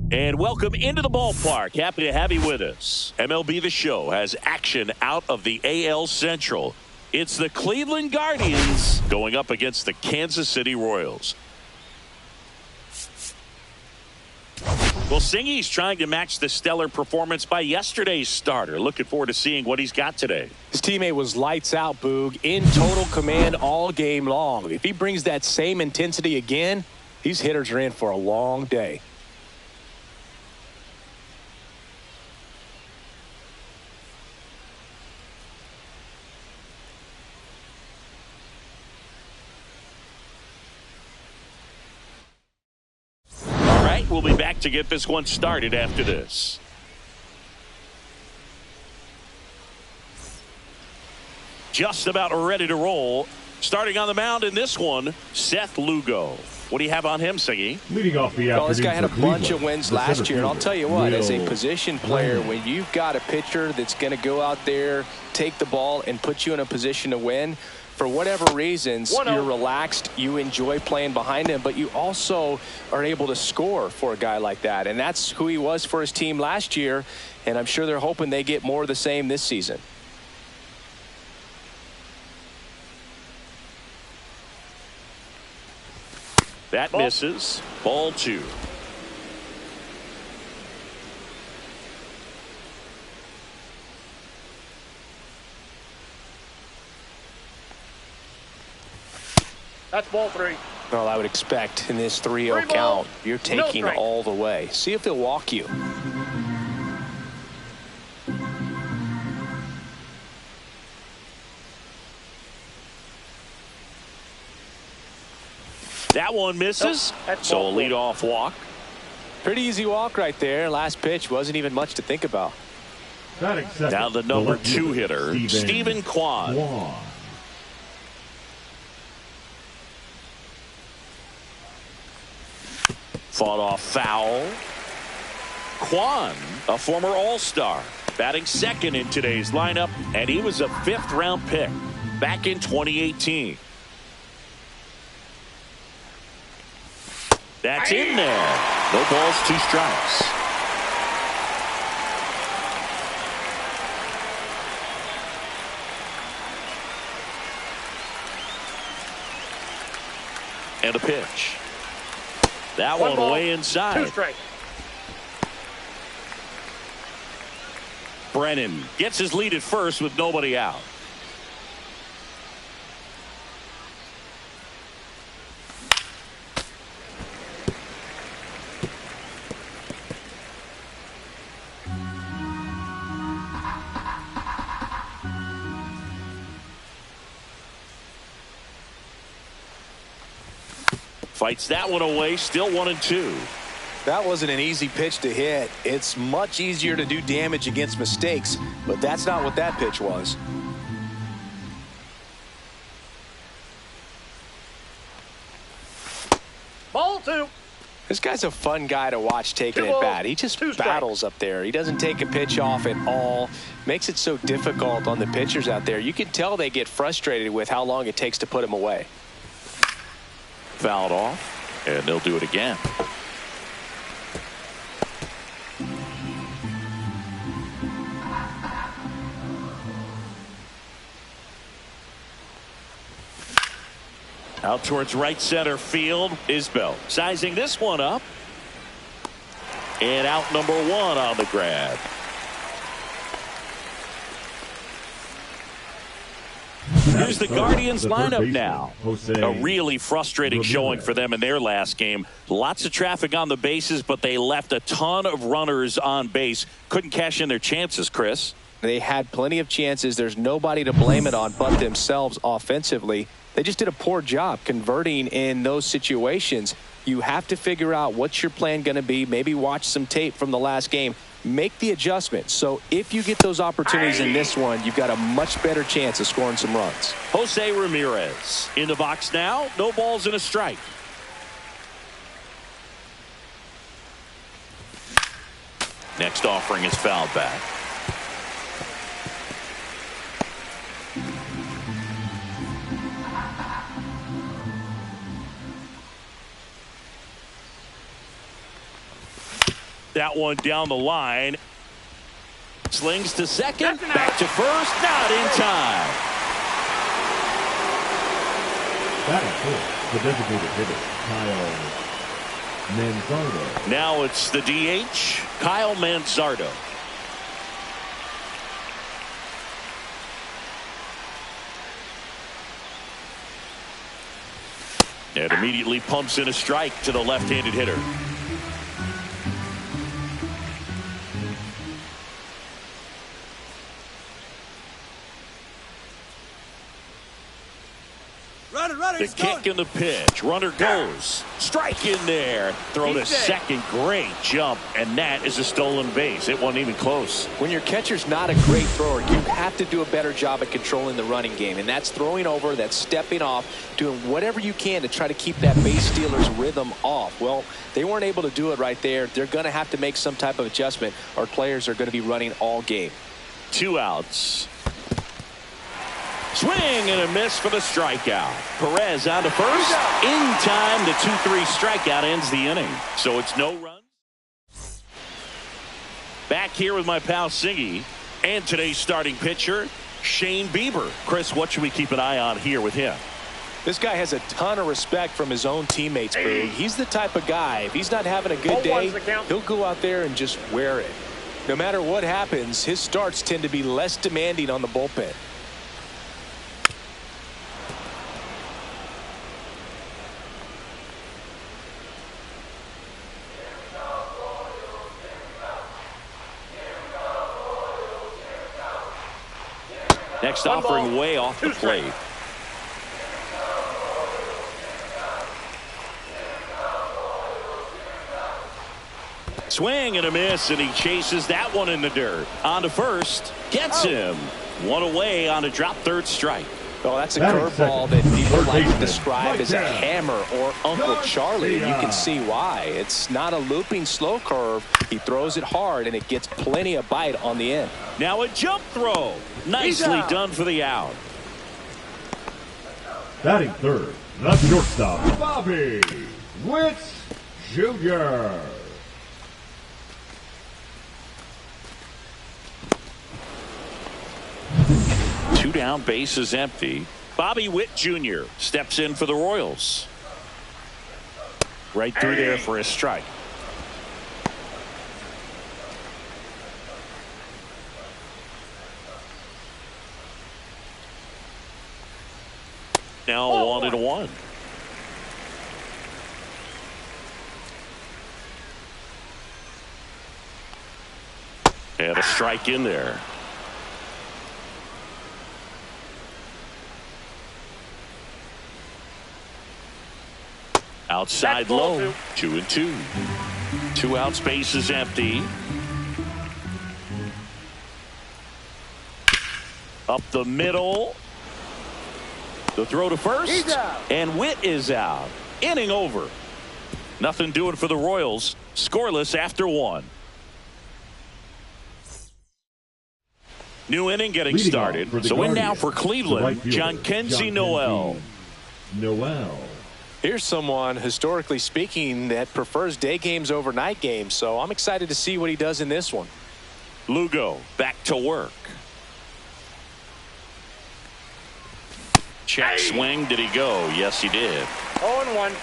And welcome into the ballpark. Happy to have you with us. MLB The Show has action out of the AL Central. It's the Cleveland Guardians going up against the Kansas City Royals. Well, Singy's trying to match the stellar performance by yesterday's starter. Looking forward to seeing what he's got today. His teammate was lights out, Boog, in total command all game long. If he brings that same intensity again, these hitters are in for a long day. We'll be back to get this one started after this. Just about ready to roll. Starting on the mound in this one, Seth Lugo. What do you have on him, Siggy? Leading off the well, this guy had a bunch of wins last year, and I'll tell you what, as a position player, when you've got a pitcher that's going to go out there, take the ball, and put you in a position to win, for whatever reasons, you're relaxed, you enjoy playing behind him, but you also are able to score for a guy like that. And that's who he was for his team last year, and I'm sure they're hoping they get more of the same this season. That misses. Ball 2. That's ball 3. Well, I would expect in this 3-0 count, you're taking all the way. See if they'll walk you. That one misses. So a leadoff walk. Pretty easy walk right there. Last pitch wasn't even much to think about. Now the number 2 hitter, Stephen Kwan. Fought off foul. Kwan, a former All-Star, batting second in today's lineup, and he was a 5th-round pick back in 2018. That's in there. No balls, 2 strikes. And a pitch. That one way inside. 2 strikes. Brennan gets his lead at first with nobody out. Fights that one away, still 1-2. That wasn't an easy pitch to hit. It's much easier to do damage against mistakes, but that's not what that pitch was. Ball 2. This guy's a fun guy to watch taking at bat. He just battles up there. He doesn't take a pitch off at all. Makes it so difficult on the pitchers out there. You can tell they get frustrated with how long it takes to put him away. Fouled off, and they'll do it again. Out towards right center field, Isbell sizing this one up. And out number 1 on the grab. Here's the Guardians lineup now. A really frustrating showing for them in their last game. Lots of traffic on the bases, but they left a ton of runners on base. Couldn't cash in their chances, Chris. They had plenty of chances. There's nobody to blame it on but themselves offensively. They just did a poor job converting in those situations. You have to figure out what's your plan going to be. Maybe watch some tape from the last game. Make the adjustment. So if you get those opportunities in this one, you've got a much better chance of scoring some runs. Jose Ramirez in the box now. No balls and a strike. Next offering is fouled back. that one down the line. Slings to second, back to first, not in time. Batting fourth, the designated hitter, Kyle Manzardo. Now it's the DH, Kyle Manzardo. And immediately pumps in a strike to the left-handed hitter. The kick and the pitch. Runner goes. Strike in there. Throw to second. Great jump. And that is a stolen base. It wasn't even close. When your catcher's not a great thrower, you have to do a better job at controlling the running game. And that's throwing over, that's stepping off, doing whatever you can to try to keep that base stealer's rhythm off. Well, they weren't able to do it right there. They're going to have to make some type of adjustment. Our players are going to be running all game. 2 outs. Swing and a miss for the strikeout. Perez on to first. In time, the 2-3 strikeout ends the inning. So it's no runs. Back here with my pal Siggy and today's starting pitcher, Shane Bieber. Chris, what should we keep an eye on here with him? This guy has a ton of respect from his own teammates, Boog. He's the type of guy, if he's not having a good day, he'll go out there and just wear it. No matter what happens, his starts tend to be less demanding on the bullpen. Next offering way off the plate. Swing and a miss, and he chases that one in the dirt. On to first. Gets him. One away on a drop third strike. Well, that's a curveball that people like to describe as a hammer or Uncle Charlie. And you can see why. It's not a looping slow curve. He throws it hard, and it gets plenty of bite on the end. Now a jump throw. Nicely done for the out. Batting third, the shortstop, Bobby Witt Jr. Two down, base is empty. Bobby Witt Jr. steps in for the Royals. Right through there for a strike. Now 1-1. And a strike in there. Outside low. 2-2. 2 outs, base is empty. Up the middle. The throw to first. And Witt is out. Inning over. Nothing doing for the Royals. Scoreless after 1. New inning getting started. So in now for Cleveland, Jhonkensy Noel. Here's someone, historically speaking, that prefers day games over night games. So I'm excited to see what he does in this one. Lugo back to work. Check swing. Did he go? Yes, he did. 0-1.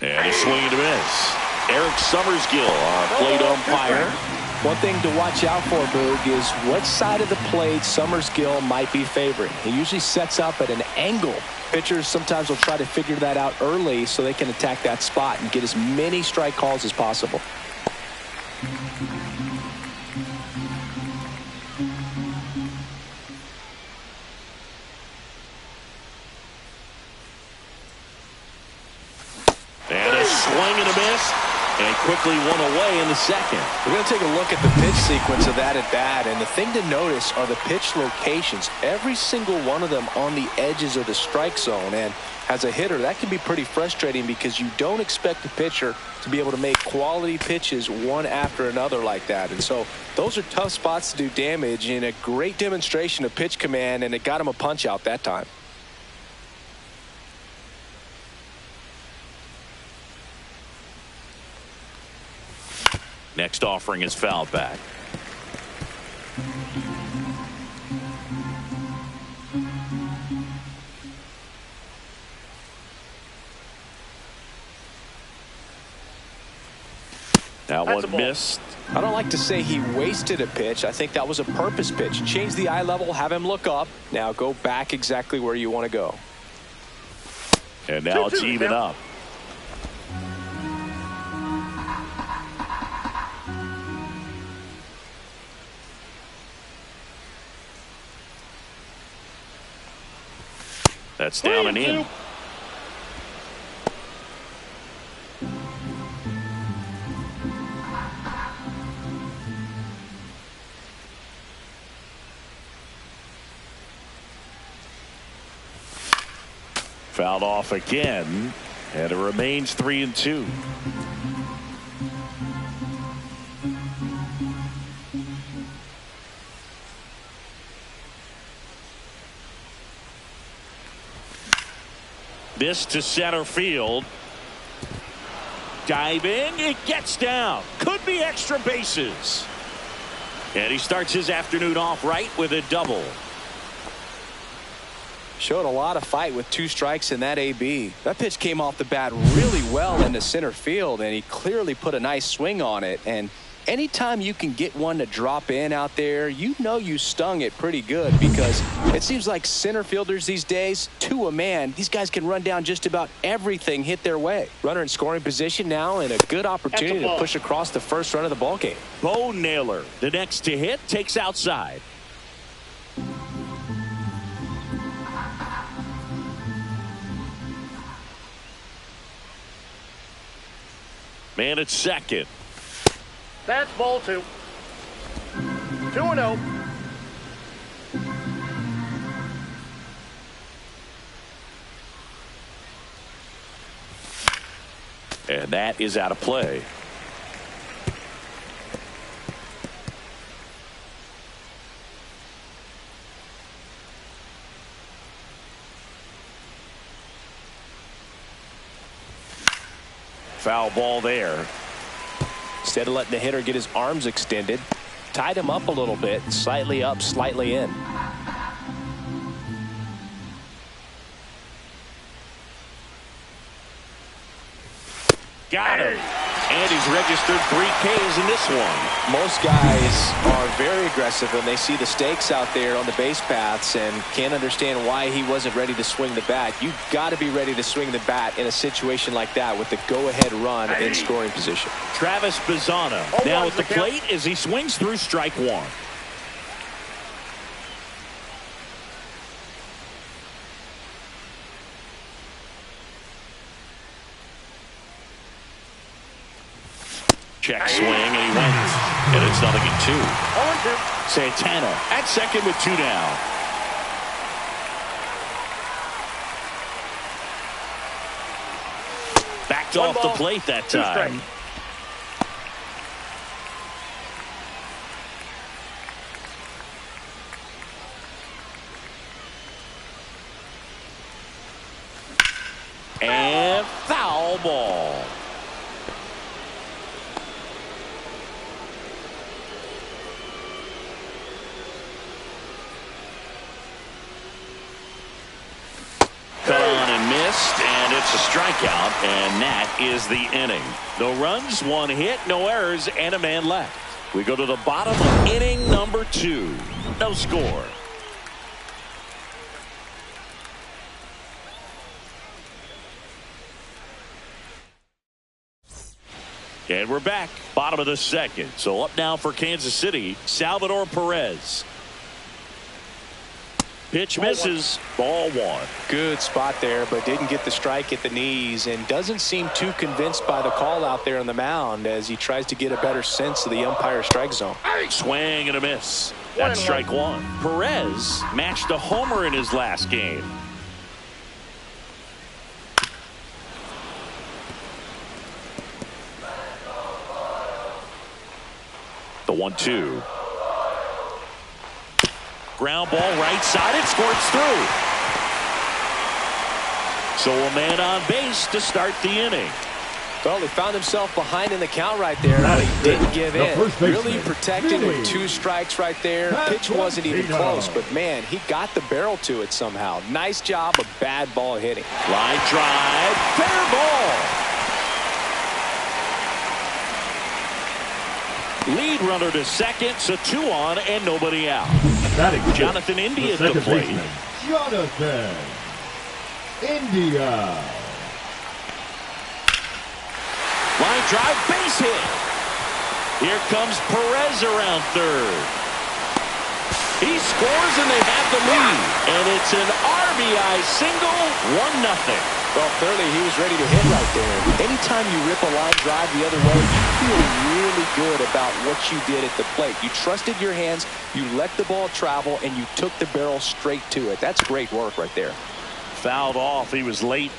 And a swing and a miss. Eric Summersgill, our plate umpire. One thing to watch out for, Boog, is what side of the plate Summersgill might be favoring. He usually sets up at an angle. Pitchers sometimes will try to figure that out early so they can attack that spot and get as many strike calls as possible. And a swing and a miss. And quickly one away in the second. We're going to take a look at the pitch sequence of that at bat. And the thing to notice are the pitch locations. Every single one of them on the edges of the strike zone. And as a hitter, that can be pretty frustrating because you don't expect the pitcher to be able to make quality pitches one after another like that. And so those are tough spots to do damage, and a great demonstration of pitch command, and it got him a punch out that time. Next offering is fouled back. That one missed. I don't like to say he wasted a pitch. I think that was a purpose pitch. Change the eye level, have him look up. Now go back exactly where you want to go. And now it's even up. That's down and in. Fouled off again, and it remains 3-2. This to center field. Diving, it gets down. Could be extra bases. And he starts his afternoon off right with a double. Showed a lot of fight with 2 strikes in that AB. That pitch came off the bat really well into center field, and he clearly put a nice swing on it. And anytime you can get one to drop in out there, you know you stung it pretty good, because it seems like center fielders these days, to a man, these guys can run down just about everything hit their way. Runner in scoring position now, and a good opportunity to push across the first run of the ball game. Bo Naylor, the next to hit, takes outside. Man at second. That's ball 2. 2-0. And that is out of play. Foul ball there. Instead of letting the hitter get his arms extended, tied him up a little bit, slightly up, slightly in. Got him. And he's registered 3 Ks in this one. Most guys are very aggressive when they see the stakes out there on the base paths and can't understand why he wasn't ready to swing the bat. You've got to be ready to swing the bat in a situation like that with the go-ahead run in scoring position. Travis Bazzana now at the plate as he swings through strike 1. Check swing, and he went. And it's 0-2. 0-2. Santana at second with 2 down. Backed off the plate that time. And foul ball. Cut on and missed, and it's a strikeout, and that is the inning. No runs, 1 hit, no errors, and a man left. We go to the bottom of inning number 2. No score. And we're back, bottom of the second. So up now for Kansas City, Salvador Perez. Pitch misses. Ball one. Good spot there, but didn't get the strike at the knees, and doesn't seem too convinced by the call out there on the mound as he tries to get a better sense of the umpire's strike zone. Swing and a miss. That's strike one. Perez matched a homer in his last game. The 1-2. Ground ball right side. It squirts through. So a man on base to start the inning. Well, he found himself behind in the count right there, but he didn't give in. Really protected with 2 strikes right there. Pitch wasn't even close, but man, he got the barrel to it somehow. Nice job of bad ball hitting. Line drive. Fair ball. Lead runner to second, so 2 on and nobody out. Jonathan India at the plate. Jonathan India. Line drive, base hit. Here comes Perez around third. He scores and they have the lead. And it's an RBI single, 1-0. Well, clearly he was ready to hit right there. Anytime you rip a line drive the other way, you feel really good about what you did at the plate. You trusted your hands, you let the ball travel, and you took the barrel straight to it. That's great work right there. Fouled off. He was late.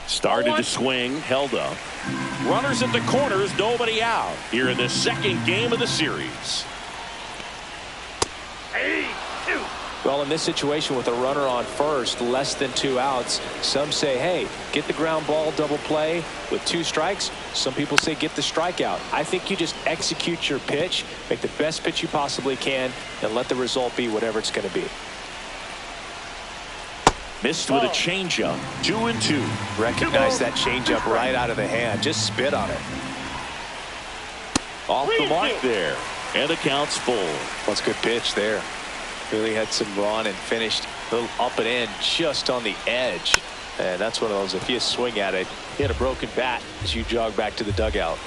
Started to swing, held up. Runners at the corners, nobody out here in the second game of the series. Well, in this situation with a runner on first, less than 2 outs, some say, hey, get the ground ball double play with 2 strikes. Some people say get the strikeout. I think you just execute your pitch, make the best pitch you possibly can, and let the result be whatever it's going to be. Missed with a changeup. 2-2. Recognize that changeup right out of the hand. Just spit on it. Off the mark there. And the count's full. That's a good pitch there. Really had some run and finished a little up and in just on the edge. And that's one of those, if you swing at it, hit a broken bat as you jog back to the dugout.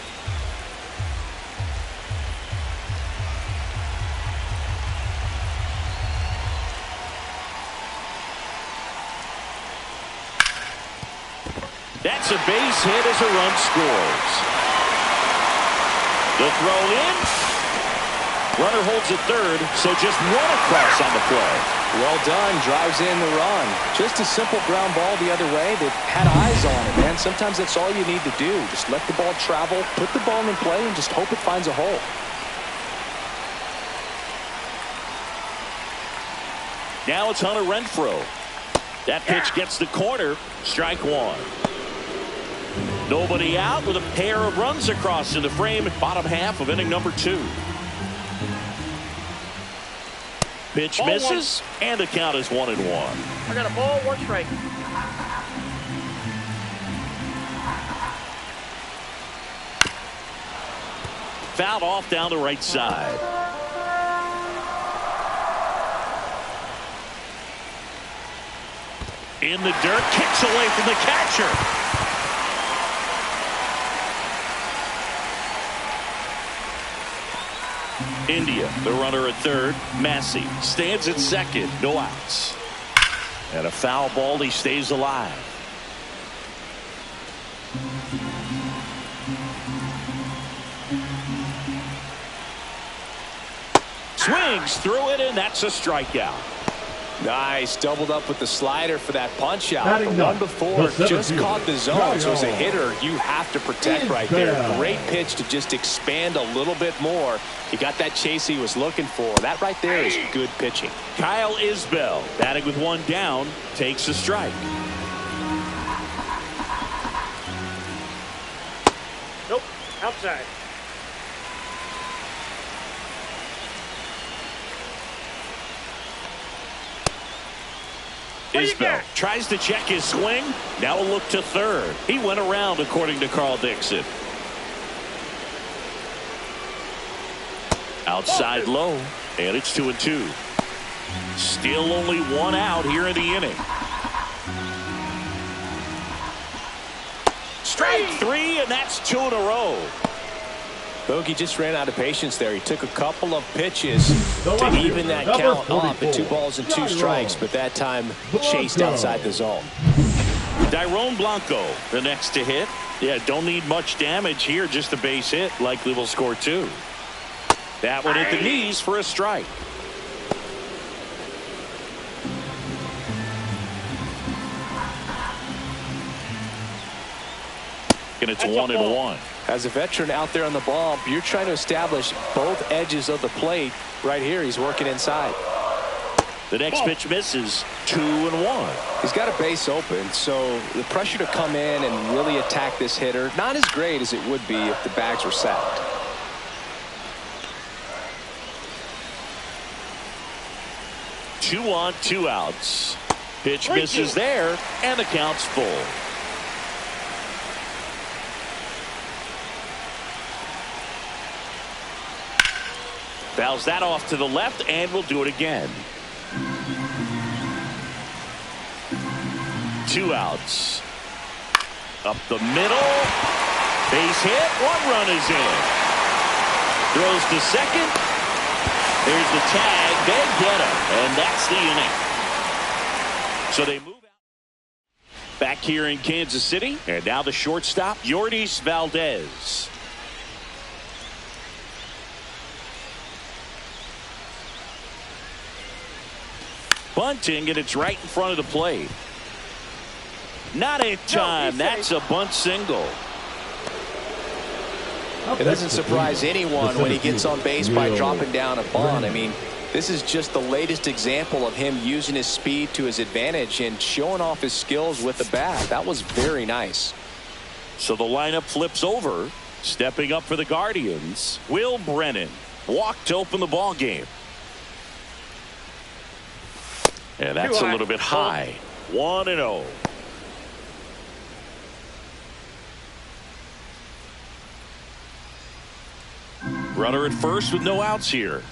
That's a base hit as a run scores. The throw in. Runner holds at third, so just 1 across on the play. Well done. Drives in the run. Just a simple ground ball the other way. They've had eyes on it, man. Sometimes that's all you need to do. Just let the ball travel, put the ball in play, and just hope it finds a hole. Now it's Hunter Renfroe. That pitch gets the corner. Strike 1. Nobody out with a pair of runs across in the frame. Bottom half of inning number 2. Pitch misses, and the count is 1-1. I got a ball, 1 strike. Fouled off down the right side. In the dirt, kicks away from the catcher. India, the runner at third. Massey stands at second. No outs. And a foul ball. He stays alive. Swings through it, and that's a strikeout. Nice. Doubled up with the slider for that punch out. The one before just caught the zone. So as a hitter, you have to protect right there. Great pitch to just expand a little bit more. He got that chase he was looking for. That right there is good pitching. Kyle Isbell, batting with 1 down, takes a strike. Nope. Outside. Isbell tries to check his swing. Now a look to third. He went around, according to Carl Dixon. Outside low, and it's 2-2. Still only 1 out here in the inning. Strike 3, and that's 2 in a row. Bogey just ran out of patience there. He took a couple of pitches to even that count up at 2 balls and 2 strikes, but that time chased outside the zone. Dairon Blanco, the next to hit. Yeah, don't need much damage here, just a base hit. Likely will score 2. That one hit the knees for a strike. And it's 1-1. As a veteran out there on the ball, you're trying to establish both edges of the plate. Right here, he's working inside. The next pitch misses. 2-1. He's got a base open, so the pressure to come in and really attack this hitter, not as great as it would be if the bags were sacked. Two on, 2 outs. Pitch misses there, and the count's full. Fouls that off to the left, and we'll do it again. 2 outs. Up the middle. Base hit. 1 run is in. Throws to second. There's the tag. They get him, and that's the inning. So they move out. Back here in Kansas City, and now the shortstop, Yordis Valdez. Bunting, and it's right in front of the plate. Not in time. That's a bunt single. It doesn't surprise anyone when he gets on base by dropping down a bunt. I mean, this is just the latest example of him using his speed to his advantage and showing off his skills with the bat. That was very nice. So the lineup flips over. Stepping up for the Guardians, Will Brennan. Walked to open the ball game. And that's a little bit high. 1-0. Runner at first with no outs here.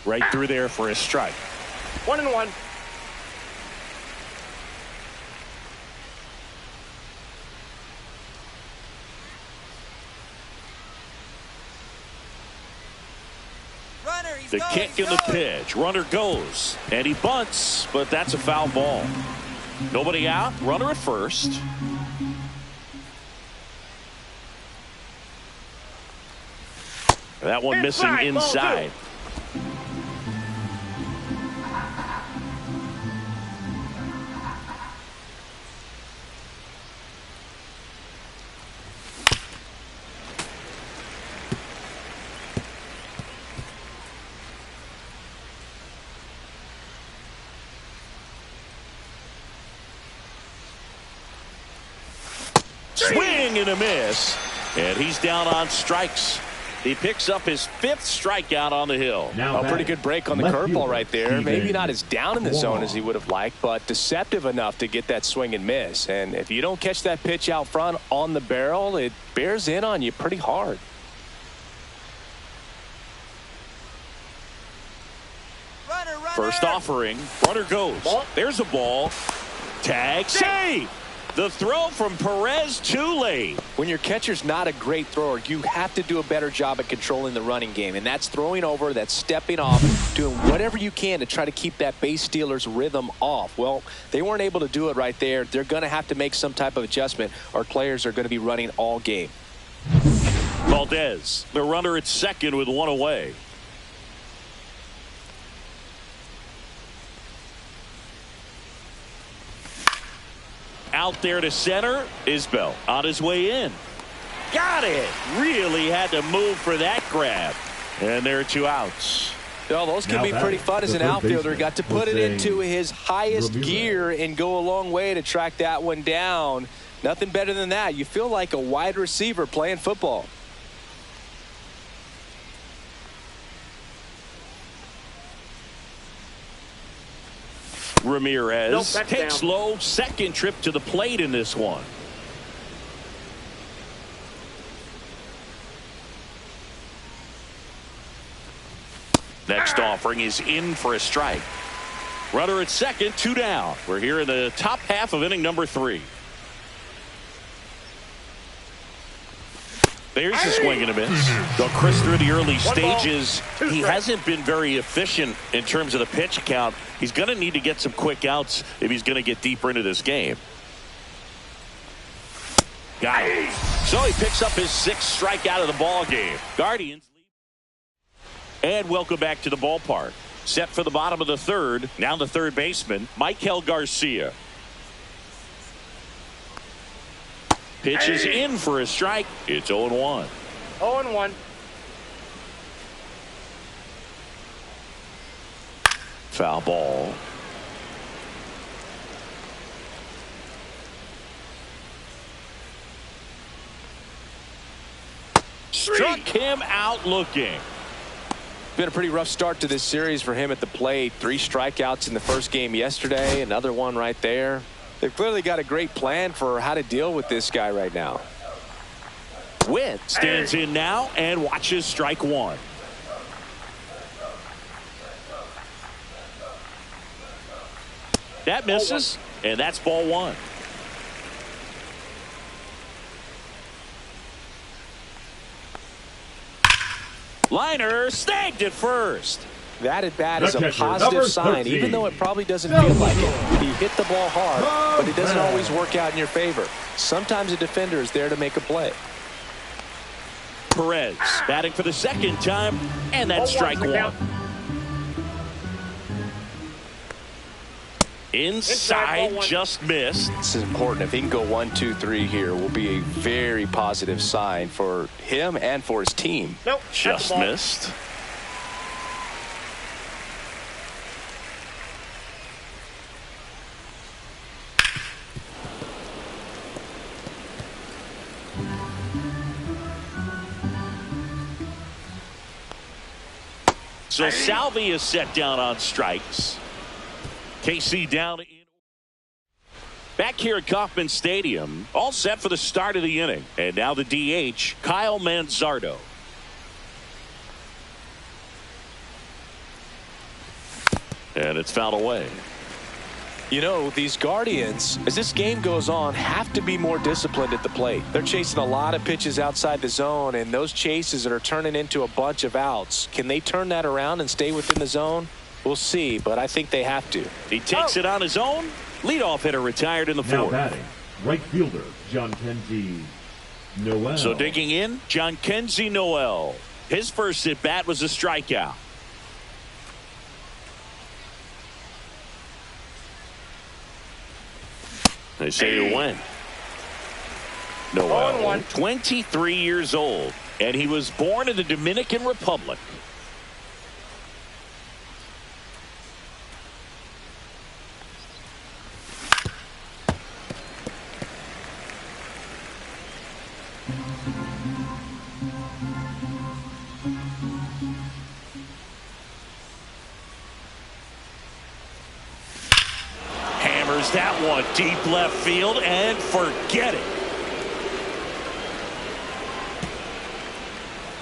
Right through there for a strike. 1-1. The kick and the pitch. Runner goes, and he bunts, but that's a foul ball. Nobody out. Runner at first. That one missing inside. Swing and a miss, and he's down on strikes. He picks up his 5th strikeout on the hill. A pretty good break on the curveball right there. Maybe not as down in the zone as he would have liked, but deceptive enough to get that swing and miss. And if you don't catch that pitch out front on the barrel, it bears in on you pretty hard. First offering. Runner goes. There's a ball. Tag. Save. The throw from Perez too late. When your catcher's not a great thrower, you have to do a better job at controlling the running game. And that's throwing over, that's stepping off, doing whatever you can to try to keep that base stealer's rhythm off. Well, they weren't able to do it right there. They're going to have to make some type of adjustment, or players are going to be running all game. Valdez, the runner at second with 1 away. Out there to center. Isbell on his way in. Got it. Really had to move for that grab. And there are 2 outs. Well, those can be pretty fun as an outfielder. Got to put it into his highest gear and go a long way to track that one down. Nothing better than that. You feel like a wide receiver playing football. Ramirez takes low, second trip to the plate in this one. Next offering is in for a strike. Runner at second, 2 down. We're here in the top half of inning number 3. There's a swing and a miss. Though Chris, through the early stages, he hasn't been very efficient in terms of the pitch count. He's going to need to get some quick outs if he's going to get deeper into this game. Got it. So he picks up his 6th strikeout of the ball game. Guardians lead. And welcome back to the ballpark. Set for the bottom of the 3rd. Now the third baseman, Michael Garcia. Pitches in for a strike. It's 0-1. 0-1. Foul ball. Struck him out looking. Been a pretty rough start to this series for him at the plate. 3 strikeouts in the first game yesterday. Another one right there. They've clearly got a great plan for how to deal with this guy right now. Witt stands in now and watches strike 1. That misses, and that's ball 1. Liner snagged at first. That at bat is a positive sign, even though it probably doesn't feel like it. He hit the ball hard, but it doesn't always work out in your favor. Sometimes a defender is there to make a play. Perez batting for the 2nd time, and that's strike 1. Inside, just missed. This is important. If he can go 1, 2, 3 here, will be a very positive sign for him and for his team. Nope, just missed. So Salvi is set down on strikes. KC down in. Back here at Kauffman Stadium, all set for the start of the inning. And now the DH, Kyle Manzardo. And it's fouled away. You know, these Guardians, as this game goes on, have to be more disciplined at the plate. They're chasing a lot of pitches outside the zone, and those chases that are turning into a bunch of outs. Can they turn that around and stay within the zone? We'll see, but I think they have to. He takes it on his own. Leadoff hitter retired in the 4th. Now batting, right fielder, John Kenzie Noel. So digging in, John Kenzie Noel. His first at bat was a strikeout. They say to win. Noel, 23 years old, and he was born in the Dominican Republic. That one deep left field, and forget it.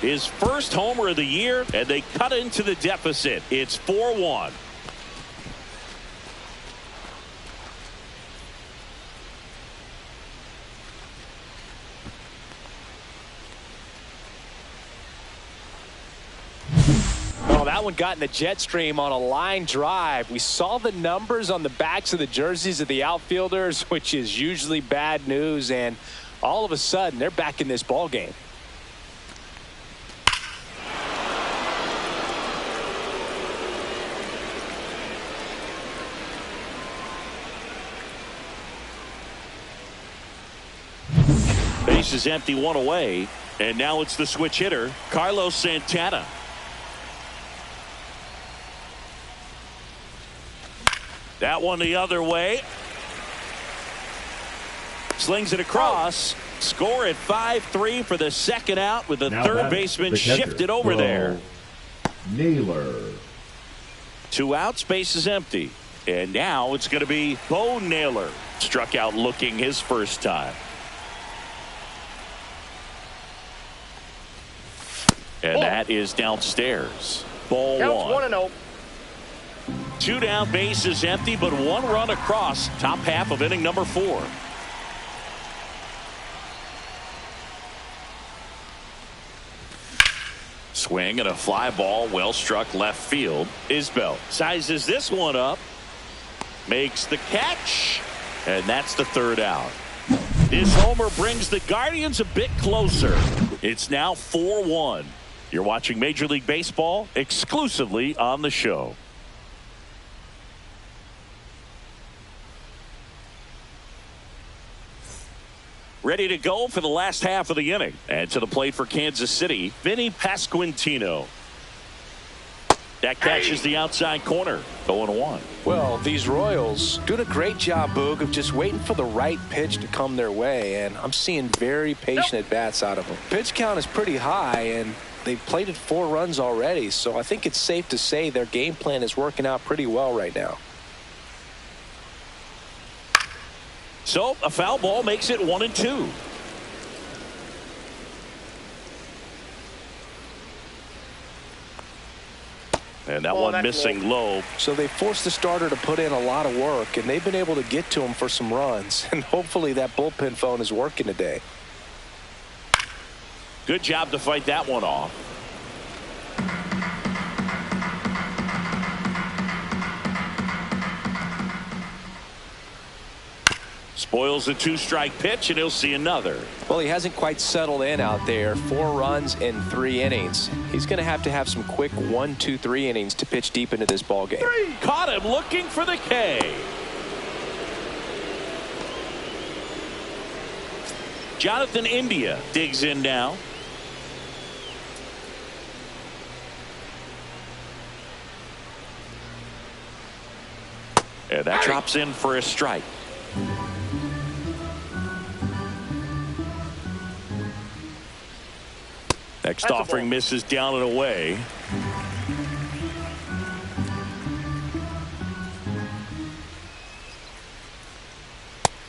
His first homer of the year, and they cut into the deficit. It's 4-1. That one got in the jet stream on a line drive. We saw the numbers on the backs of the jerseys of the outfielders, which is usually bad news, and all of a sudden they're back in this ball game. Base is empty, 1 away, and now it's the switch hitter, Carlos Santana. That one the other way. Slings it across. Score at 5-3 for the 2nd out with the now third baseman shifted over there. Naylor. 2 outs, base is empty. And now it's going to be Bo Naylor. Struck out looking his first time. And that is downstairs. Ball 1. 1-0. 2 down, base is empty, but 1 run across. Top half of inning number 4. Swing and a fly ball well struck left field. Isbell sizes this one up, makes the catch, and that's the third out. His homer brings the Guardians a bit closer. It's now 4-1. You're watching Major League Baseball exclusively on the show. Ready to go for the last half of the inning. And to the plate for Kansas City, Vinny Pasquantino. That catches the outside corner. 0-1. Well, these Royals doing a great job, Boog, of just waiting for the right pitch to come their way. And I'm seeing very patient at-bats out of them. Pitch count is pretty high, and they've plated 4 runs already. So I think it's safe to say their game plan is working out pretty well right now. So a foul ball makes it 1-2. And that one missing low. So they forced the starter to put in a lot of work, and they've been able to get to him for some runs. And hopefully that bullpen phone is working today. Good job to fight that one off. Spoils a 2-strike pitch, and he'll see another. Well, he hasn't quite settled in out there. 4 runs in 3 innings. He's going to have some quick 1, 2, 3 innings to pitch deep into this ball game. Caught him looking for the K. Jonathan India digs in now. And that drops in for a strike. Next offering misses down and away.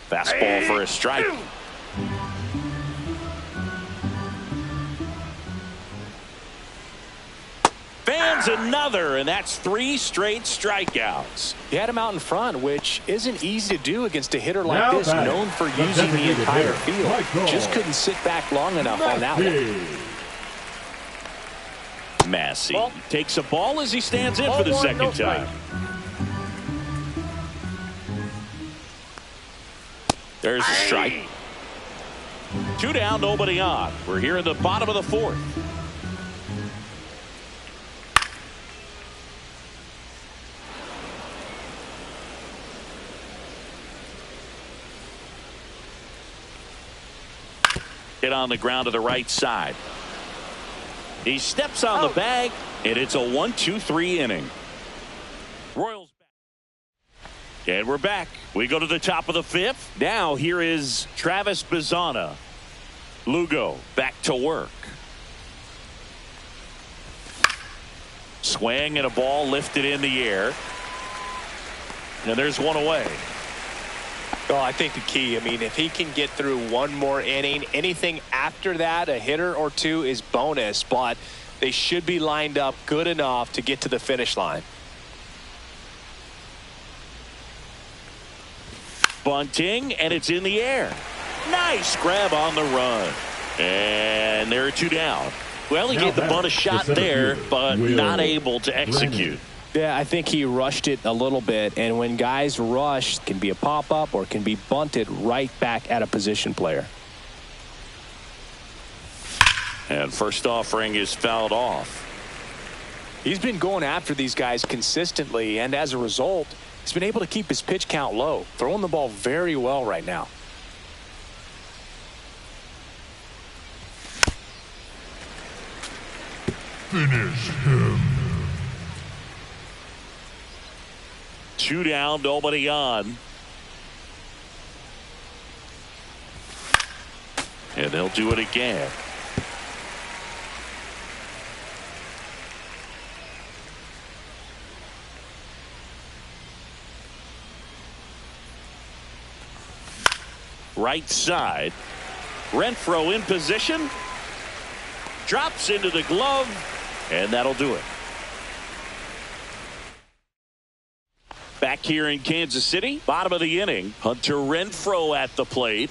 Fastball for a strike. Fans another, and that's 3 straight strikeouts. He had him out in front, which isn't easy to do against a hitter like this, known for using the entire field. Just couldn't sit back long enough on that one. Massey takes a ball as he stands in for the second time. There's a strike. 2 down, nobody on. We're here in the bottom of the 4th. Hit on the ground to the right side. He steps on the bag, and it's a 1-2-3 inning. Royals back. And we're back. We go to the top of the 5th. Now here is Travis Bazzana. Lugo back to work. Swing and a ball lifted in the air. And there's one away. Well, I think the key, if he can get through one more inning, anything after that, a hitter or 2 is bonus, but they should be lined up good enough to get to the finish line. Bunting, and it's in the air. Nice grab on the run. And there are 2 down. Well, he gave the bunt a shot there, but not able to execute. Yeah, I think he rushed it a little bit, and when guys rush, it can be a pop-up or it can be bunted right back at a position player. And first offering is fouled off. He's been going after these guys consistently, and as a result, he's been able to keep his pitch count low, throwing the ball very well right now. Finish him. 2 down, nobody on. And they'll do it again. Right side. Renfroe in position. Drops into the glove. And that'll do it. Back here in Kansas City, bottom of the inning, Hunter Renfroe at the plate.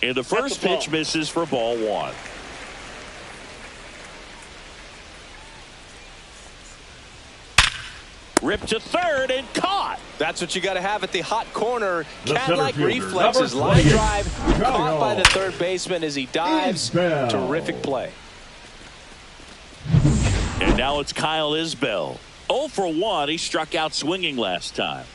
And the first pitch misses for ball 1. Ripped to third and caught. That's what you got to have at the hot corner. The Cat-like center fielder, reflexes, number line 20, drive, caught by the Kyle third baseman as he dives. Isbell. Terrific play. And now it's Kyle Isbell. 0 for 1. He struck out swinging last time.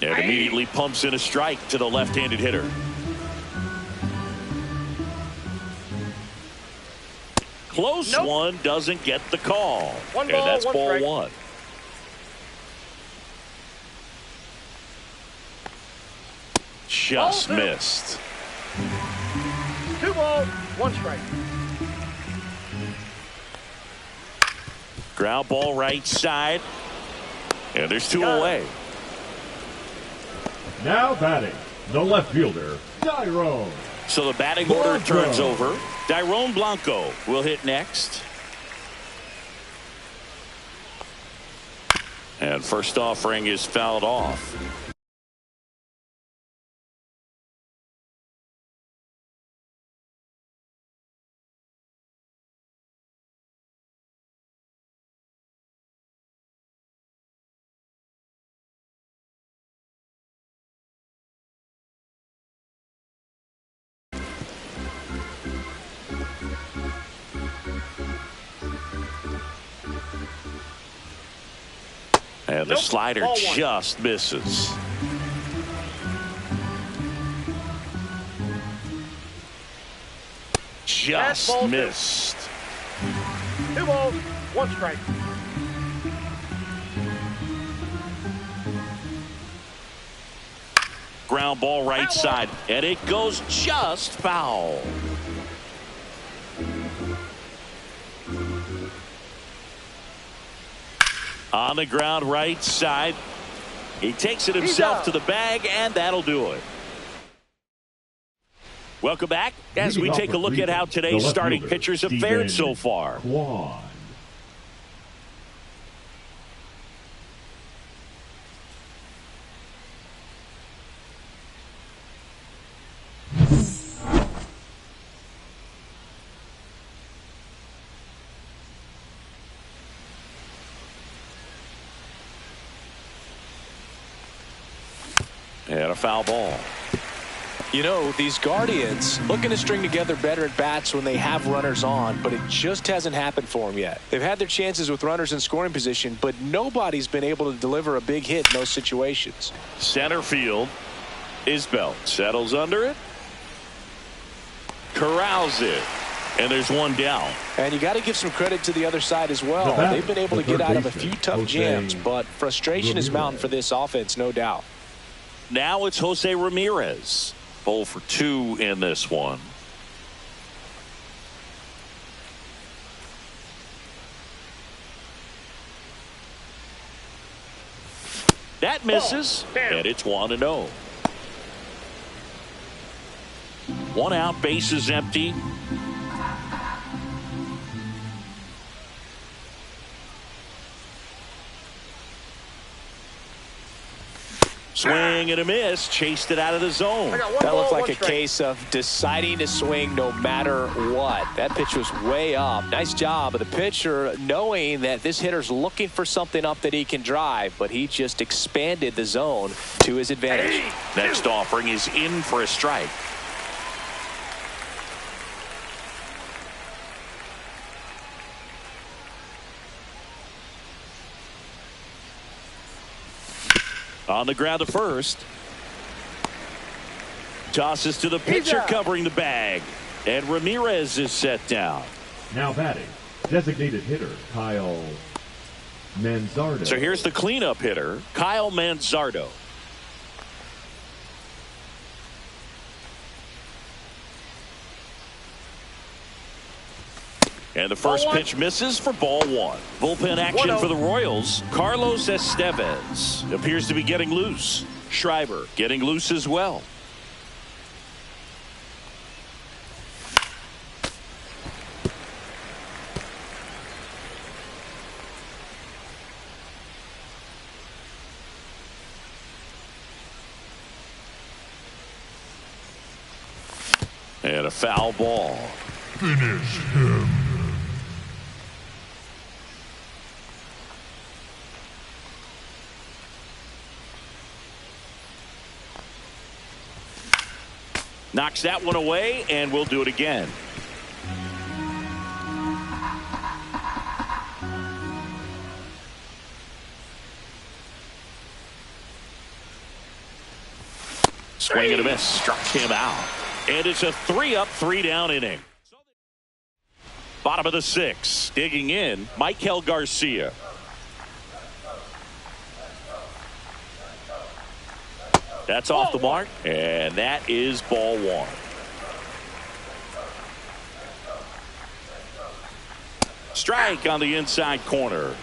And immediately pumps in a strike to the left-handed hitter. Close one, doesn't get the call. One and ball, that's one ball strike. 1. Just Ball 2. missed. 2 balls, 1 strike. Ground ball right side. And there's 2 Got it. away. Now batting, the left fielder, Tyrone. So the batting order Blanco. turns over. Tyrone Blanco will hit next. And first offering is fouled off. And the slider Ball 1. just misses. Just Ball 2. missed. 2 balls, 1 strike. Ground ball right side. And it goes just foul. On the ground right side. He takes it himself to the bag, and that'll do it. Welcome back as we take a look at how today's starting pitchers have fared so far. Quan. And a foul ball. You know, these Guardians looking to string together better at bats when they have runners on, but it just hasn't happened for them yet. They've had their chances with runners in scoring position, but nobody's been able to deliver a big hit in those situations. Center field. Isbell settles under it. Corrals it. And there's one down. And you got to give some credit to the other side as well. They've been able to get out of a few tough jams, but frustration is mounting for this offense, no doubt. Now it's Jose Ramirez. 0 for 2 in this one. That misses, and it's 1-0. 1 out, base is empty. Swing and a miss, chased it out of the zone. That looked like a case of deciding to swing no matter what. That pitch was way up. Nice job of the pitcher knowing that this hitter's looking for something up that he can drive, but he just expanded the zone to his advantage. Next offering is in for a strike. On the ground to first. Tosses to the pitcher covering the bag. And Ramirez is set down. Now batting, designated hitter, Kyle Manzardo. So here's the cleanup hitter, Kyle Manzardo. And the first pitch misses for ball 1. Bullpen action for the Royals. Carlos Estevez appears to be getting loose. Schreiber getting loose as well. And a foul ball. Finish him. Knocks that one away, and we'll do it again. Swing and a miss. Struck him out. And it's a 3-up, 3-down inning. Bottom of the 6th. Digging in, Michael Garcia. That's off the mark, and that is ball 1. Strike on the inside corner.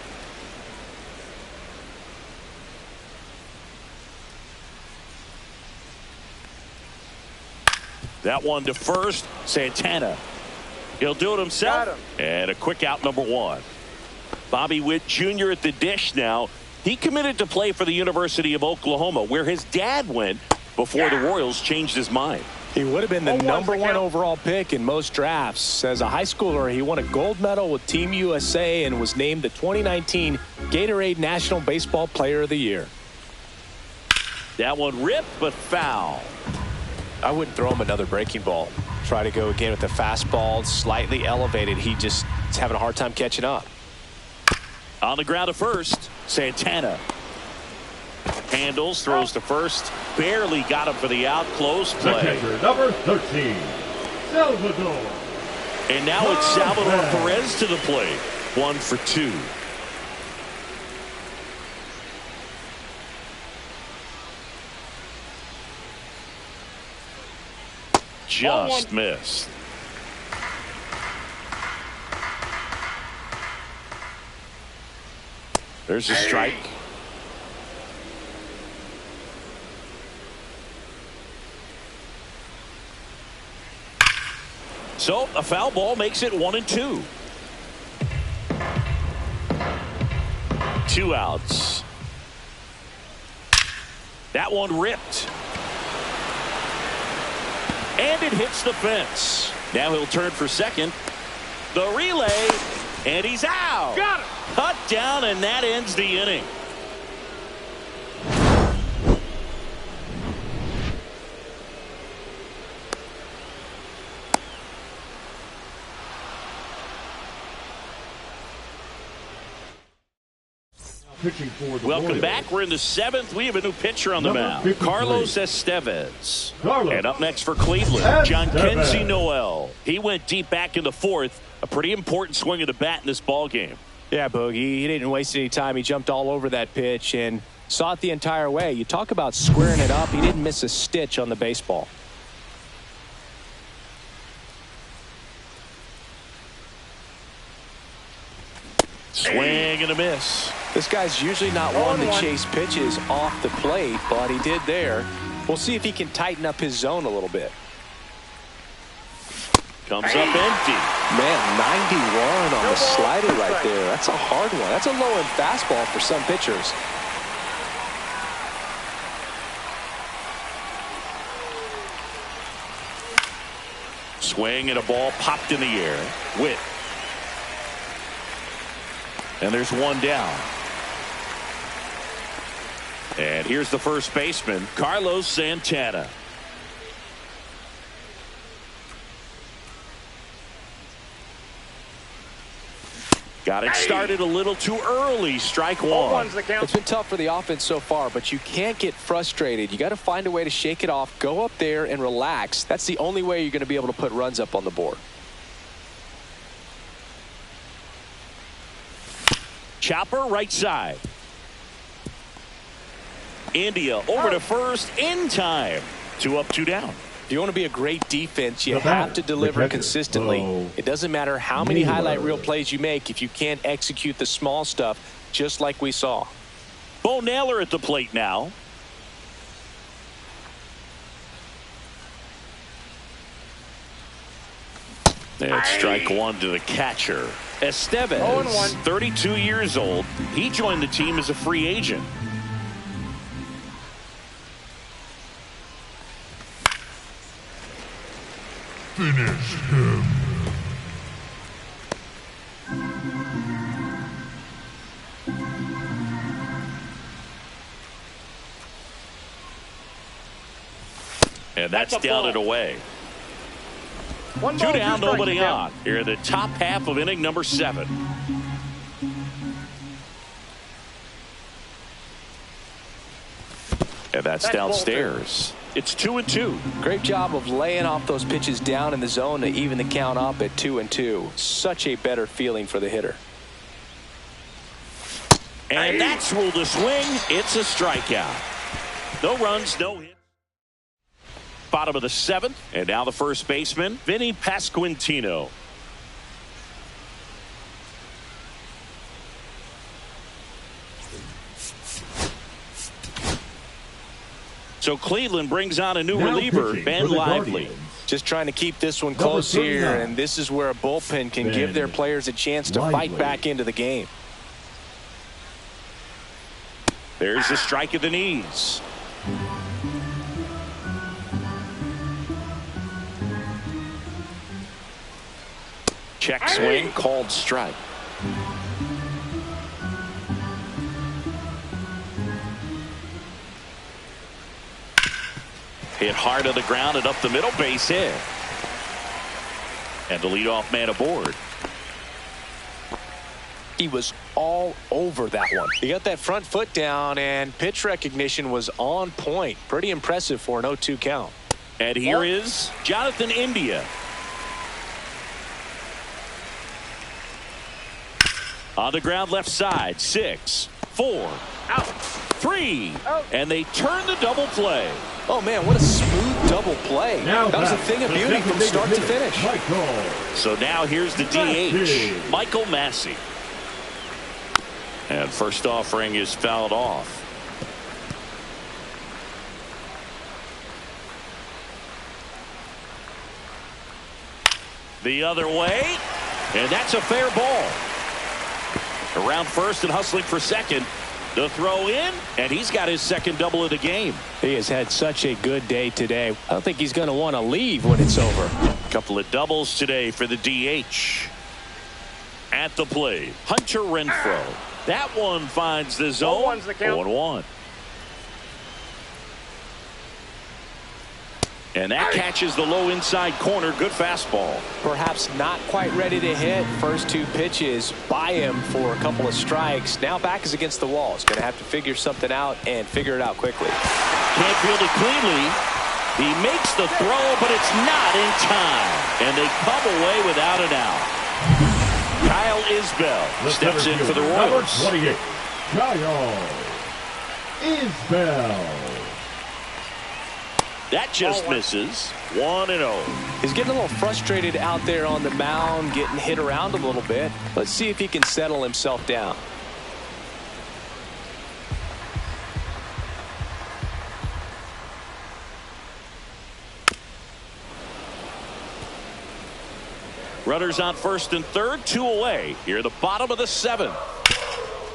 That one to first. Santana. He'll do it himself. And a quick out, number 1. Bobby Witt Jr. at the dish now. He committed to play for the University of Oklahoma, where his dad went before the Royals changed his mind. He would have been the number 1 overall pick in most drafts. As a high schooler, he won a gold medal with Team USA and was named the 2019 Gatorade National Baseball Player of the Year. That one ripped, but foul. I wouldn't throw him another breaking ball. Try to go again with the fastball, slightly elevated. He just is having a hard time catching up. On the ground to first, Santana. Handles, throws to first. Barely got him for the out. Close play. Catcher, number 13, Salvador. And now it's Salvador Perez to the plate. 1 for 2. Just missed. There's a strike. So a foul ball makes it 1 and 2. 2 outs. That one ripped. And it hits the fence. Now he'll turn for second. The relay, and he's out. Got it. Cut down, and that ends the inning. Pitching for the Welcome Royals. back. We're in the 7th. We have a new pitcher on the mound. 53. Carlos Estevez. Carlos And up next for Cleveland, John Kenzie Noel. He went deep back in the 4th. A pretty important swing of the bat in this ball game. Yeah, Boogie. He didn't waste any time. He jumped all over that pitch and saw it the entire way. You talk about squaring it up. He didn't miss a stitch on the baseball. Swing and a miss. This guy's usually not one to chase pitches off the plate, but he did there. We'll see if he can tighten up his zone a little bit. Comes up empty. Man, 91 on the slider right there. That's a hard one. That's a low-end fastball for some pitchers. Swing and a ball popped in the air. Witt. And there's one down. And here's the first baseman, Carlos Santana. Got it started a little too early. Strike 1. It's been tough for the offense so far, but you can't get frustrated. You got to find a way to shake it off, go up there and relax. That's the only way you're going to be able to put runs up on the board. Chopper right side. India over to first in time. 2 up, 2 down. If you want to be a great defense, you have to deliver consistently. It doesn't matter how many highlight reel plays you make if you can't execute the small stuff, just like we saw. Bo Naylor at the plate now. And strike 1 to the catcher. Estevez, 32 years old. He joined the team as a free agent. Finish him. And that's down and away. 1 Two ball, down, 2 strikes, nobody count. on. Here in the top half of inning number 7. And that's downstairs. It's 2-2. Great job of laying off those pitches down in the zone to even the count up at 2-2. Such a better feeling for the hitter. And that's ruled a swing. It's a strikeout. No runs, no hits. Bottom of the 7th. And now the first baseman, Vinny Pasquantino. So Cleveland brings on a new reliever, Ben Lively. Just trying to keep this one close here, and this is where a bullpen can give their players a chance to fight back into the game. There's the strike at the knees. Check swing, called strike. Hit hard on the ground and up the middle, base hit. And the leadoff man aboard. He was all over that one. He got that front foot down, and pitch recognition was on point. Pretty impressive for an 0-2 count. And here is Jonathan India. On the ground left side, 6, 4, Out. 3, Out. and they turn the double play. Oh, man, what a smooth double play. Now that was a thing of beauty from start to finish. So now here's the DH, Michael Massey. And first offering is fouled off. The other way, and that's a fair ball. Around first and hustling for second. The throw in, and he's got his second double of the game. He has had such a good day today. I don't think he's going to want to leave when it's over. A couple of doubles today for the DH. At the plate, Hunter Renfroe. That one finds the zone. 0-1's the count. 0-1. And that catches the low inside corner. Good fastball. Perhaps not quite ready to hit. First 2 pitches by him for a couple of strikes. Now back is against the wall. He's going to have to figure something out and figure it out quickly. Can't field it cleanly. He makes the throw, but it's not in time. And they come away without an out. Kyle Isbell steps in for the Royals. Number 28, Kyle Isbell. That just misses. 1-0. He's getting a little frustrated out there on the mound, getting hit around a little bit. Let's see if he can settle himself down. Runners on first and third, 2 away. Here at the bottom of the 7th.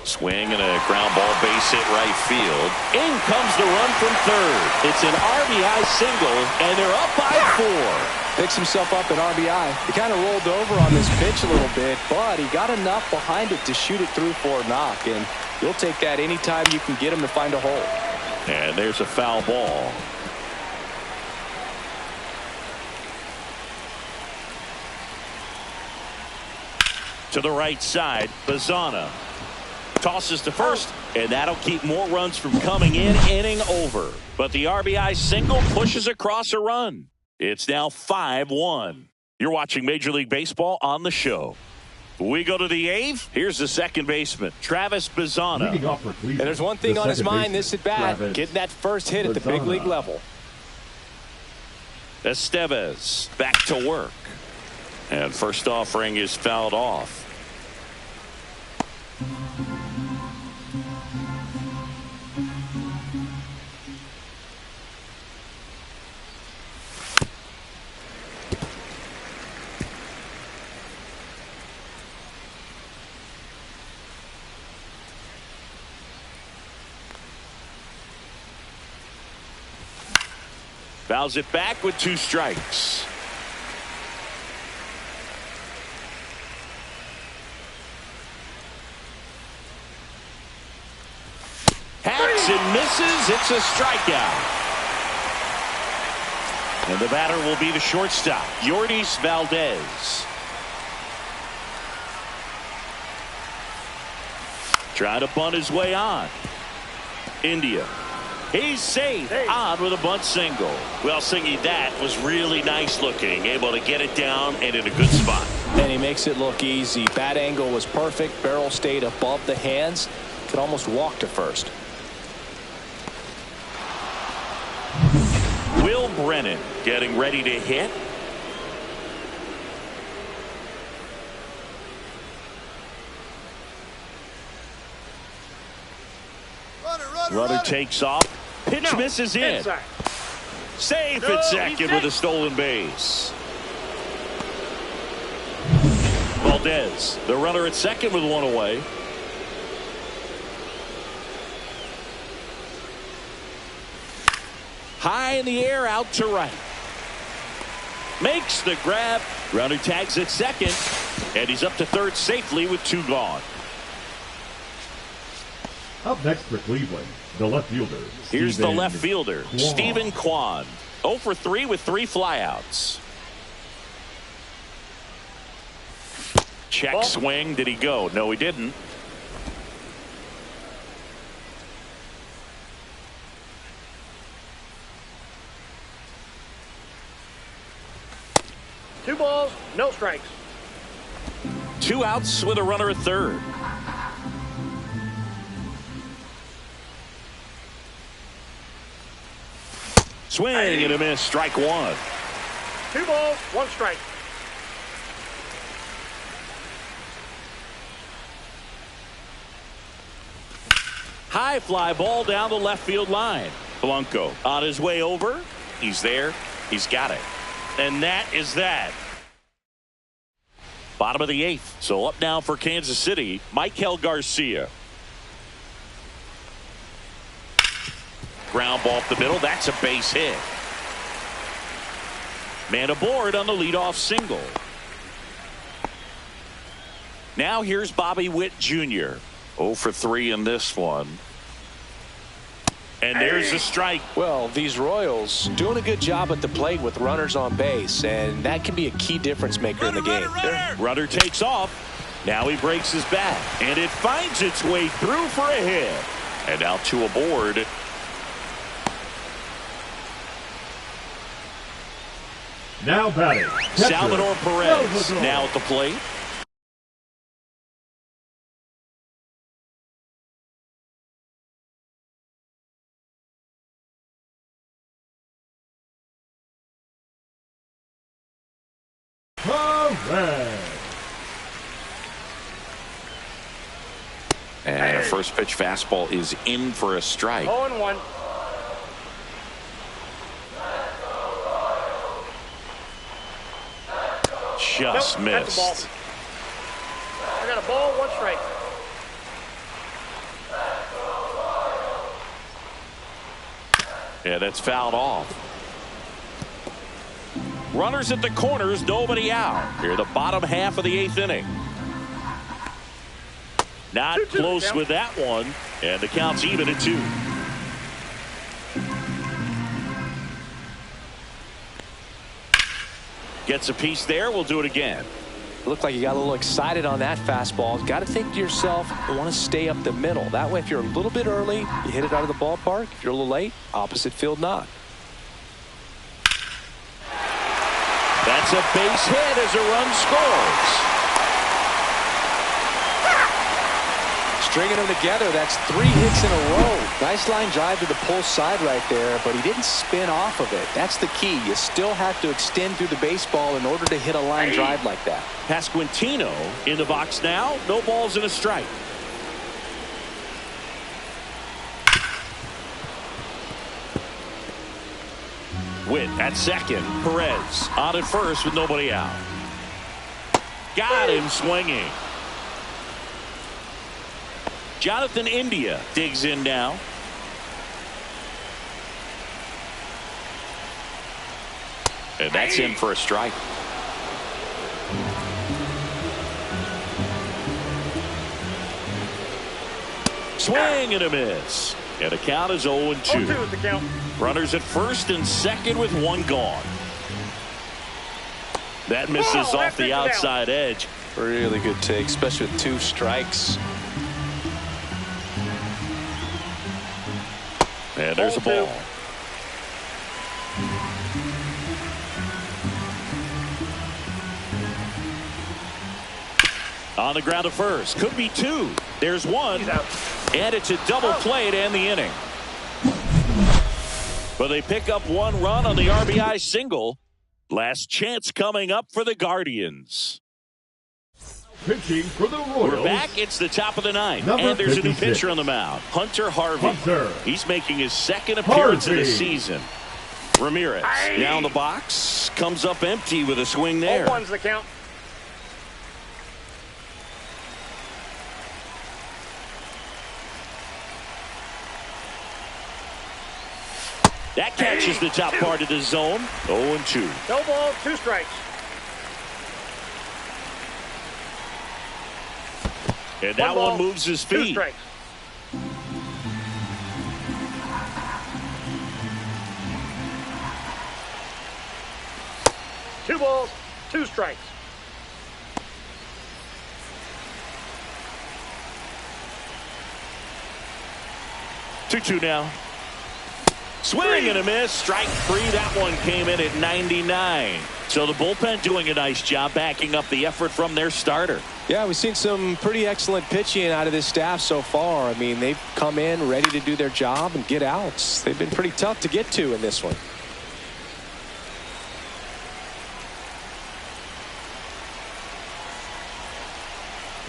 Swing and a ground ball, base hit right field. In comes the run from third. It's an RBI single, and they're up by 4. Picks himself up an RBI. He kind of rolled over on this pitch a little bit, but he got enough behind it to shoot it through for a knock, and you'll take that anytime you can get him to find a hole. And there's a foul ball. To the right side, Bazana tosses to first, and that'll keep more runs from coming in. Inning over. But the RBI single pushes across a run. It's now 5-1. You're watching Major League Baseball on the show. We go to the 8th. Here's the second baseman, Travis Bazana. And there's one thing on his mind this at bat, getting that first hit at the big league level. Estevez back to work. And first offering is fouled off. Fouls it back with 2 strikes. Hacks and misses. It's a strikeout. And the batter will be the shortstop, Yordis Valdez. Trying to bunt his way on. India. He's safe on with a bunt single. Well, Singy, that was really nice looking. Able to get it down and in a good spot. And he makes it look easy. Bat angle was perfect. Barrel stayed above the hands. Could almost walk to first. Will Brennan getting ready to hit. Runner takes off. Pitch misses in. Inside. Safe at second with a stolen base. Valdez, the runner at second with one away. High in the air, out to right. Makes the grab. Runner tags at second. And he's up to third safely with two gone. Up next for Cleveland, the left fielder. Here's the left fielder, Stephen Kwan. 0 for 3 with 3 flyouts. Check swing. Did he go? No, he didn't. Two balls, no strikes. 2 outs with a runner at third. Swing and a miss. Strike one. 2 balls, 1 strike. High fly ball down the left field line. Blanco on his way over. He's there. He's got it. And that is that. Bottom of the 8th. So up now for Kansas City, Michael Garcia. Ground ball up the middle. That's a base hit. Man aboard on the leadoff single. Now here's Bobby Witt Jr. 0 for 3 in this one. And there's a strike. Well, these Royals doing a good job at the plate with runners on base, and that can be a key difference maker in the game. Runner takes off. Now he breaks his bat, and it finds its way through for a hit. And now 2 aboard. Now batting, Salvador Perez now at the plate. And a first pitch fastball is in for a strike. 0-1. Just missed. That's a ball. I got a ball, 1 strike. Yeah, that's fouled off. Runners at the corners, nobody out. Here, the bottom half of the 8th inning. Not 2-2 close with that one, and the count's even at 2. Gets a piece there. We'll do it again. Looked like you got a little excited on that fastball. Got to think to yourself, I want to stay up the middle. That way, if you're a little bit early, you hit it out of the ballpark. If you're a little late, opposite field knock. That's a base hit as a run scores. Stringing them together, that's 3 hits in a row. Nice line drive to the pull side right there, but he didn't spin off of it. That's the key. You still have to extend through the baseball in order to hit a line drive like that. Pasquantino in the box now. No balls and a strike. Witt at second. Perez on at first with nobody out. Got him swinging. Jonathan India digs in now. And that's in for a strike. Swing and a miss. And the count is 0-2. 0-2 is the count. Runners at first and second with 1 gone. That misses off the outside edge. Really good take, especially with 2 strikes. And there's a ball. On the ground to first. Could be 2. There's 1. And it's a double play to end the inning. But they pick up 1 run on the RBI single. Last chance coming up for the Guardians. Pitching for the Royals. We're back. It's the top of the 9th. Number And there's 56. a new pitcher on the mound. Hunter Harvey. He's making his 2nd appearance of the season. Ramirez down the box. Comes up empty with a swing there. 0-1's the count. That catches the top part of the zone. 0-2. No ball, 2 strikes. And that one moves his 2 feet. strikes. Two balls, 2 strikes. Two now. Swing and a miss. Strike 3. That one came in at 99. So the bullpen doing a nice job backing up the effort from their starter. Yeah, we've seen some pretty excellent pitching out of this staff so far. I mean, they've come in ready to do their job and get outs. They've been pretty tough to get to in this one.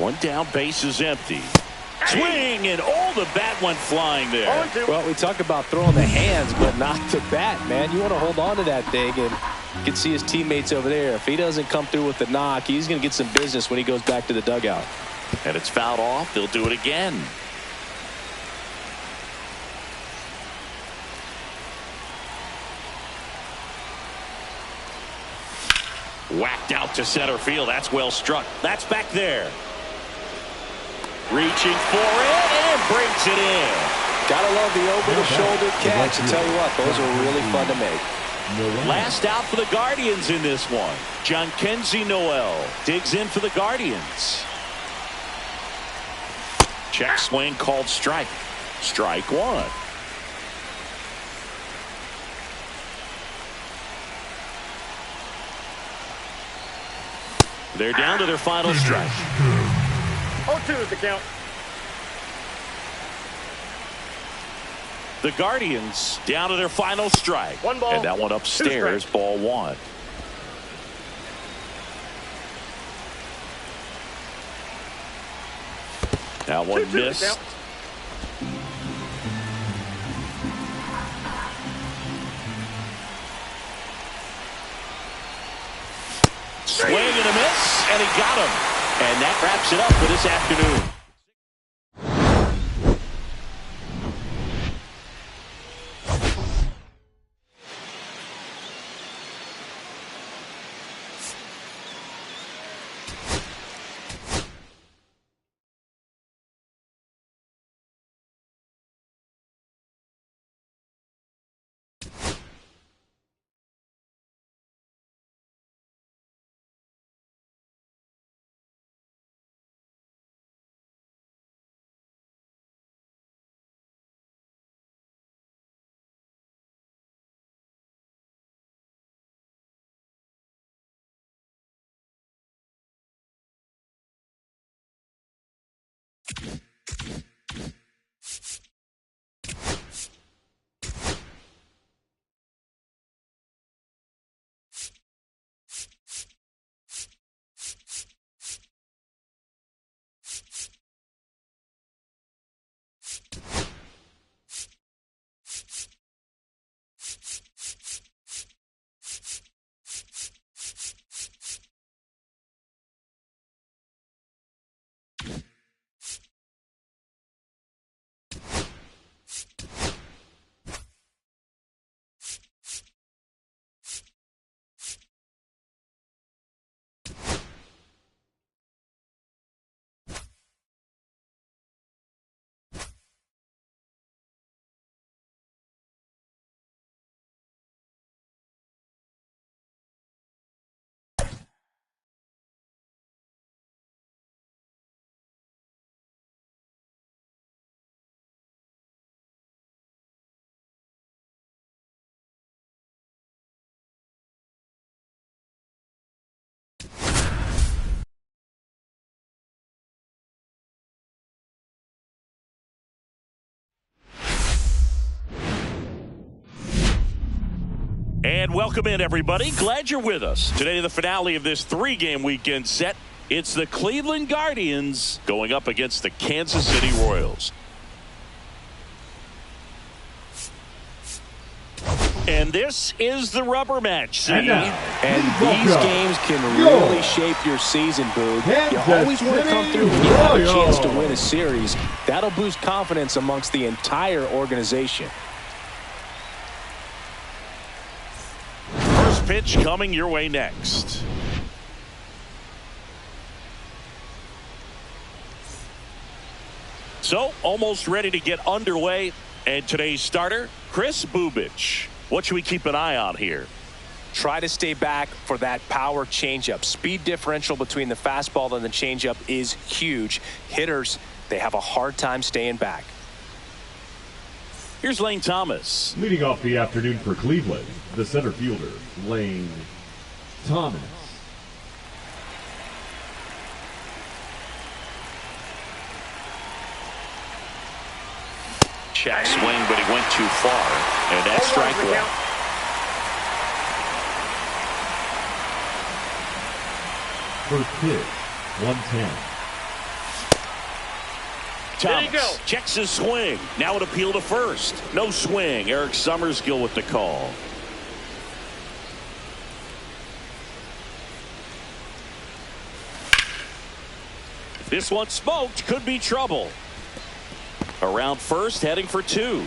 One down, base is empty. Swing, and the bat went flying there. Well, we talk about throwing the hands, but not the bat, man. You want to hold on to that thing, and you can see his teammates over there. If he doesn't come through with the knock, he's going to get some business when he goes back to the dugout. And it's fouled off. They'll do it again. Whacked out to center field. That's well struck. That's back there. Reaching for it and brings it in. Gotta love the over-the-shoulder catch. I tell you what, those are really fun to make. Last out for the Guardians in this one. Jhonkensy Noel digs in for the Guardians. Check swing called strike. Strike 1. They're down to their final strike. 0-2 is the count. The Guardians down to their final strike. 1 ball, and that one 2 upstairs, strikes. ball 1. That one 2-2 missed. is the count. Swing and a miss, and he got him. And that wraps it up for this afternoon. And welcome in, everybody. Glad you're with us. Today, the finale of this 3-game weekend set. It's the Cleveland Guardians going up against the Kansas City Royals. And this is the rubber match. See? And these games can really shape your season, Boog. You always want to come through when you have a chance to win a series. That'll boost confidence amongst the entire organization. First pitch coming your way next. So, almost ready to get underway. And today's starter, Kris Bubic. What should we keep an eye on here? Try to stay back for that power changeup. Speed differential between the fastball and the changeup is huge. Hitters, they have a hard time staying back. Here's Lane Thomas. Leading off the afternoon for Cleveland, the center fielder, Lane Thomas. Check swing, but he went too far. And that's strike one. First pitch, 110. Thomas checks his swing. Now an appeal to first. No swing. Eric Summerskill with the call. This one smoked. Could be trouble. Around first, heading for 2.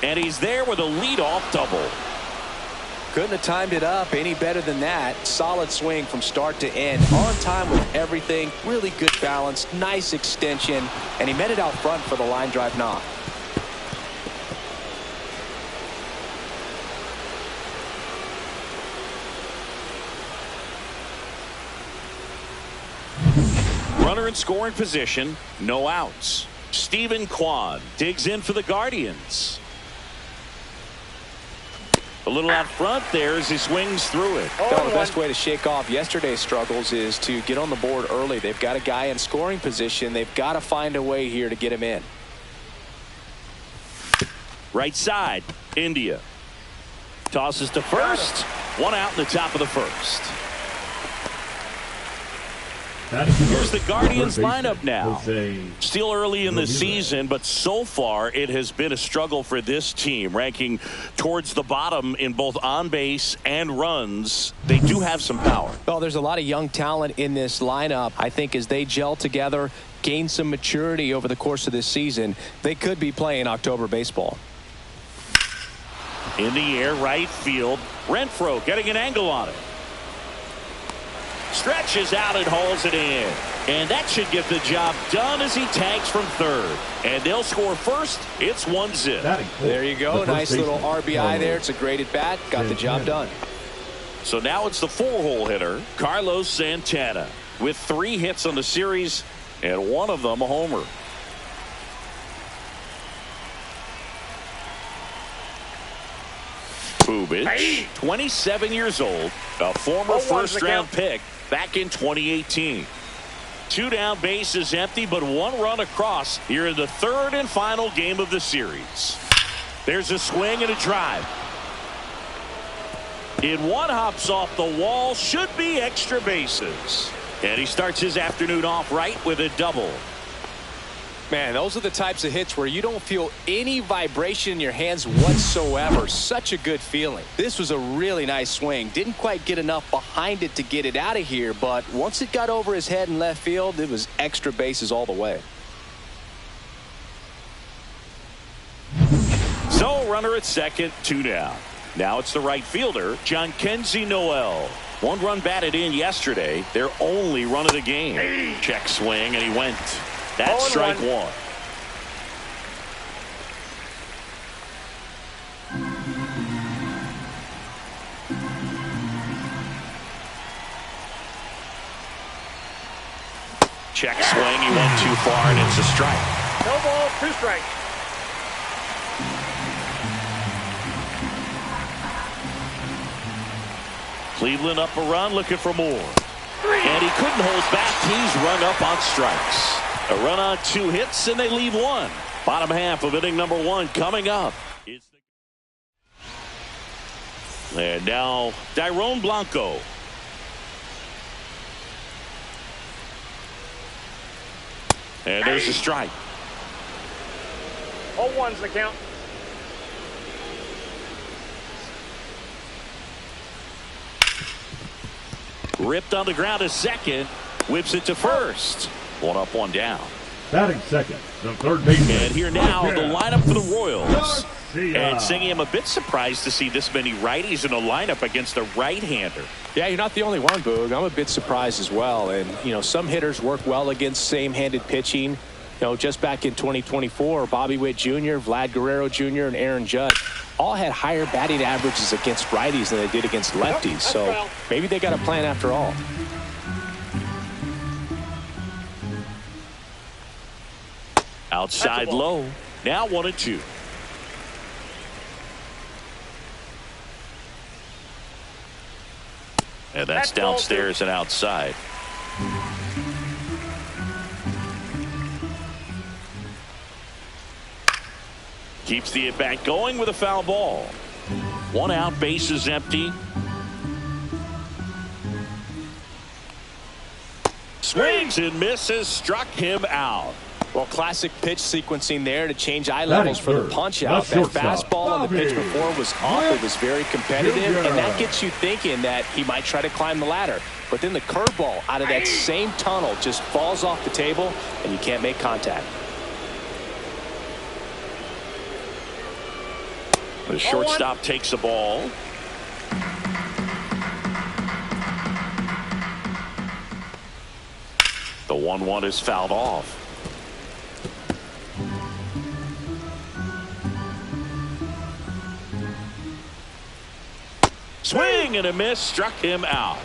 And he's there with a leadoff double. Couldn't have timed it up any better than that. Solid swing from start to end. On time with everything. Really good balance. Nice extension. And he met it out front for the line drive knock. Runner in scoring position. No outs. Stephen Kwan digs in for the Guardians. A little out front there as he swings through it. Well, the best way to shake off yesterday's struggles is to get on the board early. They've got a guy in scoring position. They've got to find a way here to get him in. Right side, India. Tosses to first. 1 out in the top of the first. Here's the Guardians lineup now. Still early in the season, but so far it has been a struggle for this team, ranking towards the bottom in both on base and runs. They do have some power. Well, there's a lot of young talent in this lineup. I think as they gel together, gain some maturity over the course of this season, they could be playing October baseball. In the air, right field. Renfroe getting an angle on it. Stretches out and hauls it in. And that should get the job done as he tags from third. And they'll score first. It's 1-0. There you go. Nice little RBI there. It's a great at bat. Got the job done. So now it's the 4-hole hitter, Carlos Santana, with 3 hits on the series and 1 of them a homer. Bubic, 27 years old, a former first-round pick back in 2018. 2 down, bases empty, but 1 run across here in the 3rd and final game of the series. There's a swing and a drive. In 1 hops off the wall, should be extra bases. And he starts his afternoon off right with a double. Man, those are the types of hits where you don't feel any vibration in your hands whatsoever. Such a good feeling. This was a really nice swing. Didn't quite get enough behind it to get it out of here, but once it got over his head in left field, it was extra bases all the way. So, runner at second, 2 down. Now it's the right fielder, Jhonkensy Noel. 1 run batted in yesterday. Their only run of the game. Check swing, and he went. That's strike 1. Check swing. He went too far, and it's a strike. No ball, 2 strikes. Cleveland up a run, looking for more. And he couldn't hold back. He's run up on strikes. A run on 2 hits, and they leave 1. Bottom half of inning number 1 coming up. And now Dyrone Blanco. And there's a strike. 0-1's the count. Ripped on the ground to second. Whips it to first. One up, one down. Batting second, the third baseman. And here now, the lineup for the Royals. And Singy, I'm a bit surprised to see this many righties in a lineup against a right-hander. Yeah, you're not the only one, Boog. I'm a bit surprised as well. And, you know, some hitters work well against same-handed pitching. You know, just back in 2024, Bobby Witt Jr., Vlad Guerrero Jr., and Aaron Judge all had higher batting averages against righties than they did against lefties. So maybe they got a plan after all. Outside low. Now 1-2. And that's downstairs and outside. Keeps the at-bat going with a foul ball. One out, base is empty. Swings and misses, struck him out. Well, classic pitch sequencing there to change eye levels for the punch out. That fastball on the pitch before was off. It was very competitive, and that gets you thinking that he might try to climb the ladder. But then the curveball out of that same tunnel just falls off the table, and you can't make contact. The shortstop takes the ball. The 1-1 is fouled off. Swing and a miss, struck him out.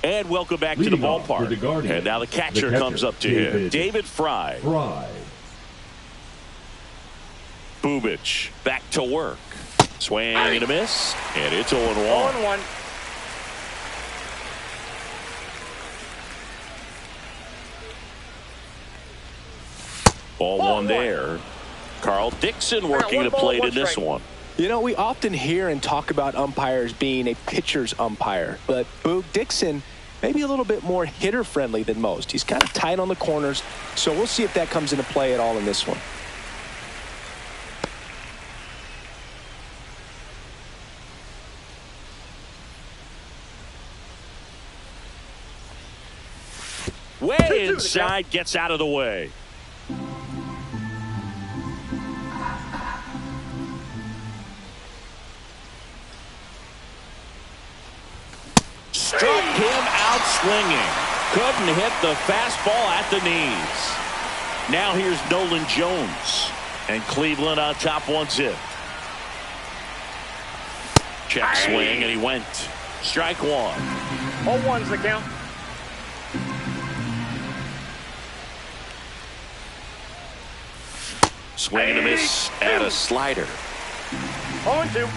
And welcome back to the Leading off for ballpark. the Guardians, And now the catcher comes up to him. David Fry. Bubich back to work. Swing and a miss. And it's 0-1. 0-1. Ball one there. Carl Dixon working the plate in this one. You know, we often hear and talk about umpires being a pitcher's umpire, but Boog Dixon maybe a little bit more hitter-friendly than most. He's kind of tight on the corners, so we'll see if that comes into play at all in this one. Way inside, gets out of the way. Struck him out swinging. Couldn't hit the fastball at the knees. Now here's Nolan Jones. And Cleveland on top 1-0. Check swing, and he went. Strike one. 0-1's the count. Swing and a miss and a slider. 0-2.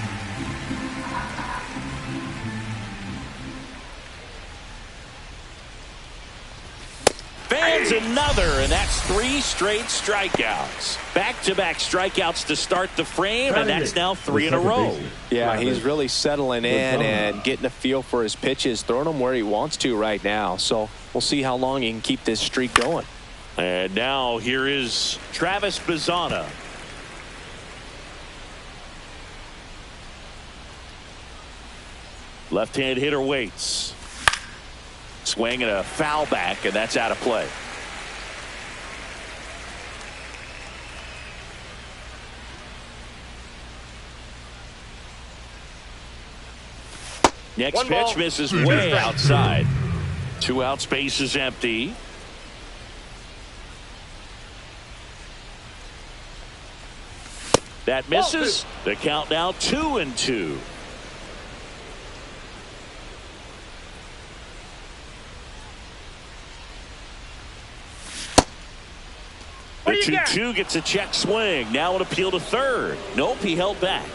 Fans another, and that's 3 straight strikeouts. Back-to-back strikeouts to start the frame, and that's now 3 in a row. Yeah, he's really settling in and getting a feel for his pitches, throwing them where he wants to right now. So we'll see how long he can keep this streak going. And now here is Travis Bazzana. Left-hand hitter waits. Swing and a foul back, and that's out of play. Next pitch misses way outside. 2 out, space is empty. That misses. The count now 2-2. The 2-2 gets a check swing. Now an appeal to third. Nope, he held back.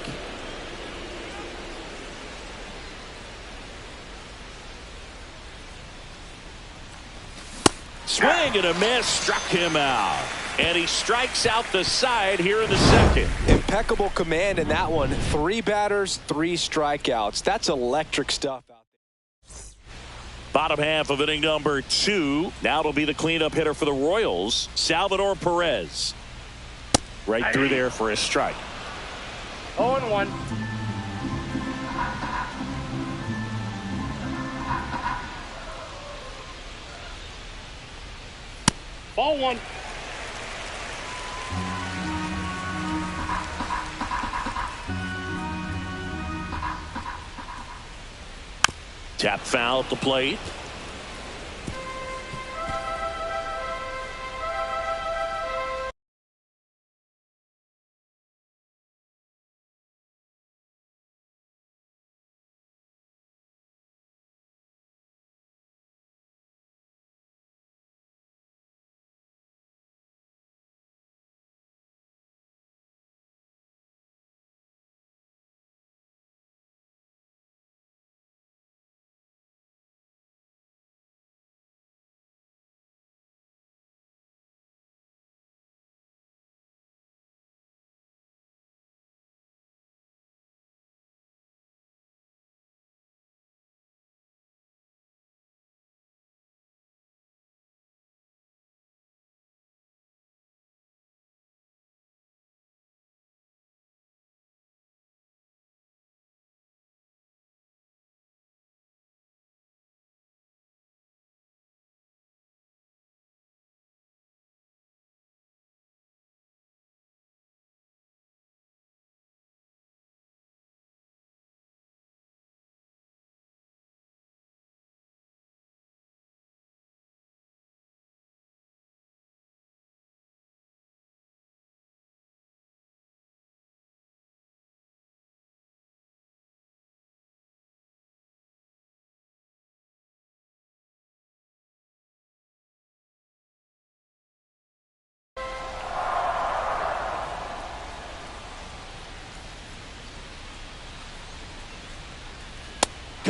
Swing and a miss, struck him out. And he strikes out the side here in the second. Impeccable command in that one. 3 batters, 3 strikeouts. That's electric stuff out there. Bottom half of inning number 2. Now it'll be the cleanup hitter for the Royals, Salvador Perez. Right through there for a strike. 0-1. Ball 1. Tap foul at the plate.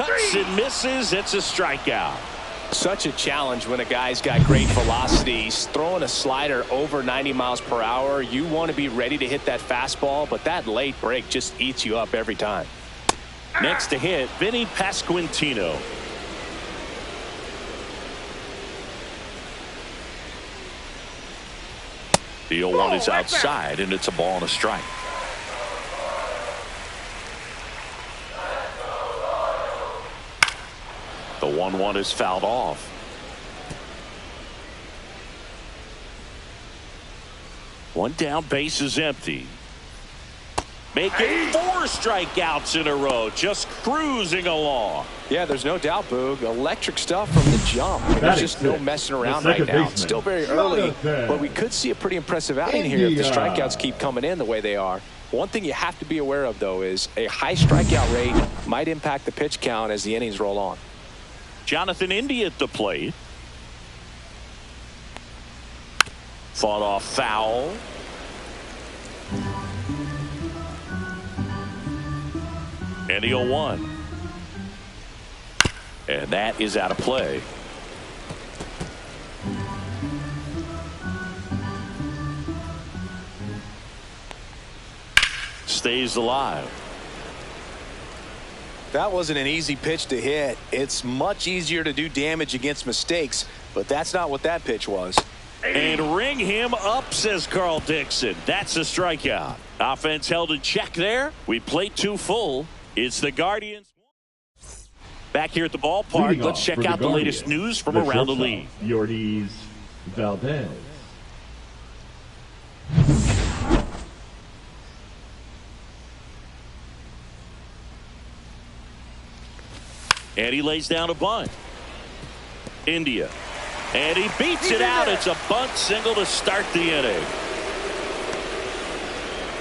cuts and misses. It's a strikeout. Such a challenge when a guy's got great velocity. He's throwing a slider over 90 miles per hour. You want to be ready to hit that fastball, but that late break just eats you up every time. Next to hit, Vinny Pasquantino. The 0-1 is outside, and it's a ball and a strike. The 1-1 is fouled off. One down, base is empty. Making 4 strikeouts in a row, just cruising along. Yeah, there's no doubt, Boog. Electric stuff from the jump. There's just no messing around right now. It's still very early, but we could see a pretty impressive outing here if the strikeouts keep coming in the way they are. One thing you have to be aware of, though, is a high strikeout rate might impact the pitch count as the innings roll on. Jonathan India at the plate. Fought off foul. And the 0-1. And that is out of play. Stays alive. That wasn't an easy pitch to hit. It's much easier to do damage against mistakes, but that's not what that pitch was. And ring him up, says Carl Dixon. That's a strikeout. Offense held in check there. We played 2 full. It's the Guardians. Back here at the ballpark, let's check out the latest news from around the league. E40 Valdez. And he lays down a bunt. India. And he beats it out. It's a bunt single to start the inning.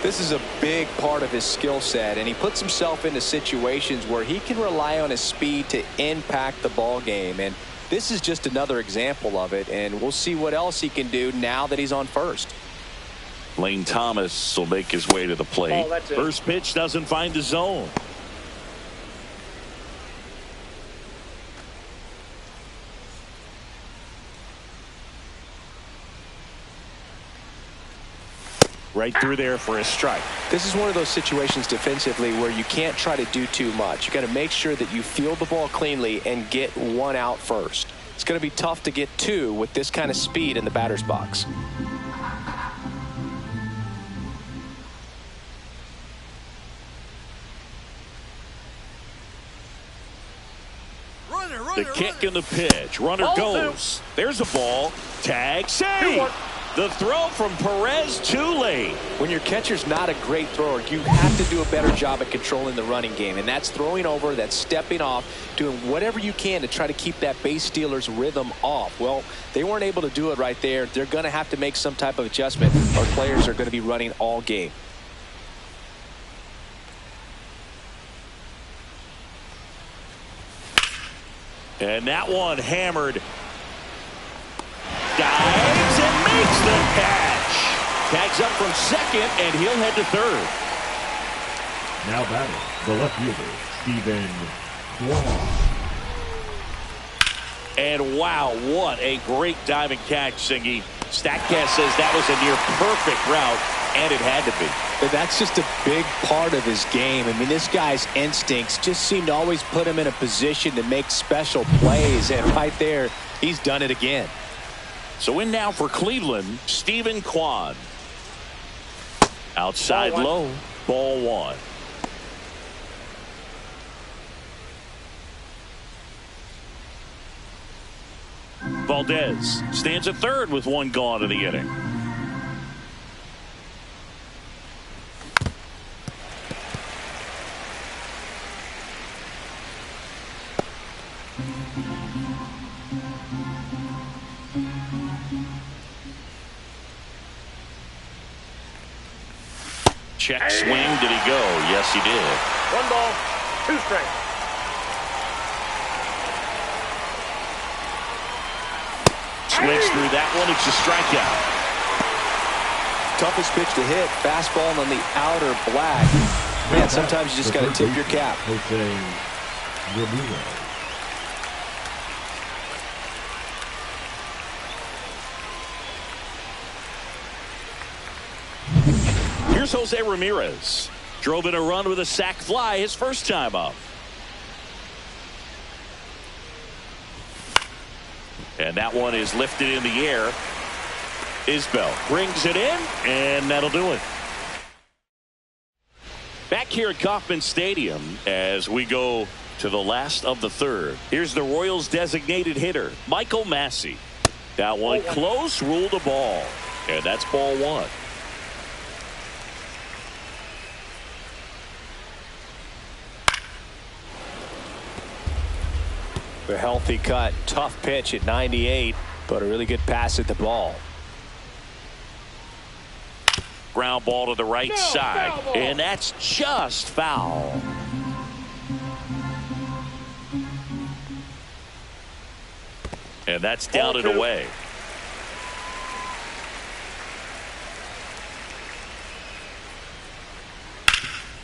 This is a big part of his skill set, and he puts himself into situations where he can rely on his speed to impact the ball game. And this is just another example of it, and we'll see what else he can do now that he's on first. Lane Thomas will make his way to the plate. First pitch doesn't find the zone. Right through there for a strike. This is one of those situations defensively where you can't try to do too much. You got to make sure that you field the ball cleanly and get 1 out first. It's going to be tough to get 2 with this kind of speed in the batter's box. The kick and the pitch. Runner goes. There's a ball. Tag save. The throw from Perez too late. When your catcher's not a great thrower, you have to do a better job at controlling the running game. And that's throwing over, that's stepping off, doing whatever you can to try to keep that base stealer's rhythm off. Well, they weren't able to do it right there. They're going to have to make some type of adjustment. Our players are going to be running all game. And that one hammered. Dives and makes the catch. Tags up from second, and he'll head to third. Now batting, the left fielder, Stephen Kwan. And wow, what a great diving catch, Singy. Statcast says that was a near perfect route, and it had to be. But that's just a big part of his game. I mean, this guy's instincts just seem to always put him in a position to make special plays, and right there, he's done it again. So in now for Cleveland, Stephen Kwan. Outside low, ball 1. Valdez stands at third with 1 gone in the inning. Check swing. Did he go? Yes, he did. 1 ball, 2 strikes. Swings through that one. It's a strikeout. Toughest pitch to hit. Fastball on the outer black. Man, sometimes you just got to tip your cap. Ramirez. Here's Jose Ramirez. Drove in a run with a sac fly his first time up. And that one is lifted in the air. Isbell brings it in, and that'll do it. Back here at Kauffman Stadium as we go to the last of the third. Here's the Royals designated hitter, Michael Massey. That one close, ruled a ball. And that's ball one. A healthy cut, tough pitch at 98, but a really good pass at the ball. Ground ball to the right side, and that's just foul. And that's down and away.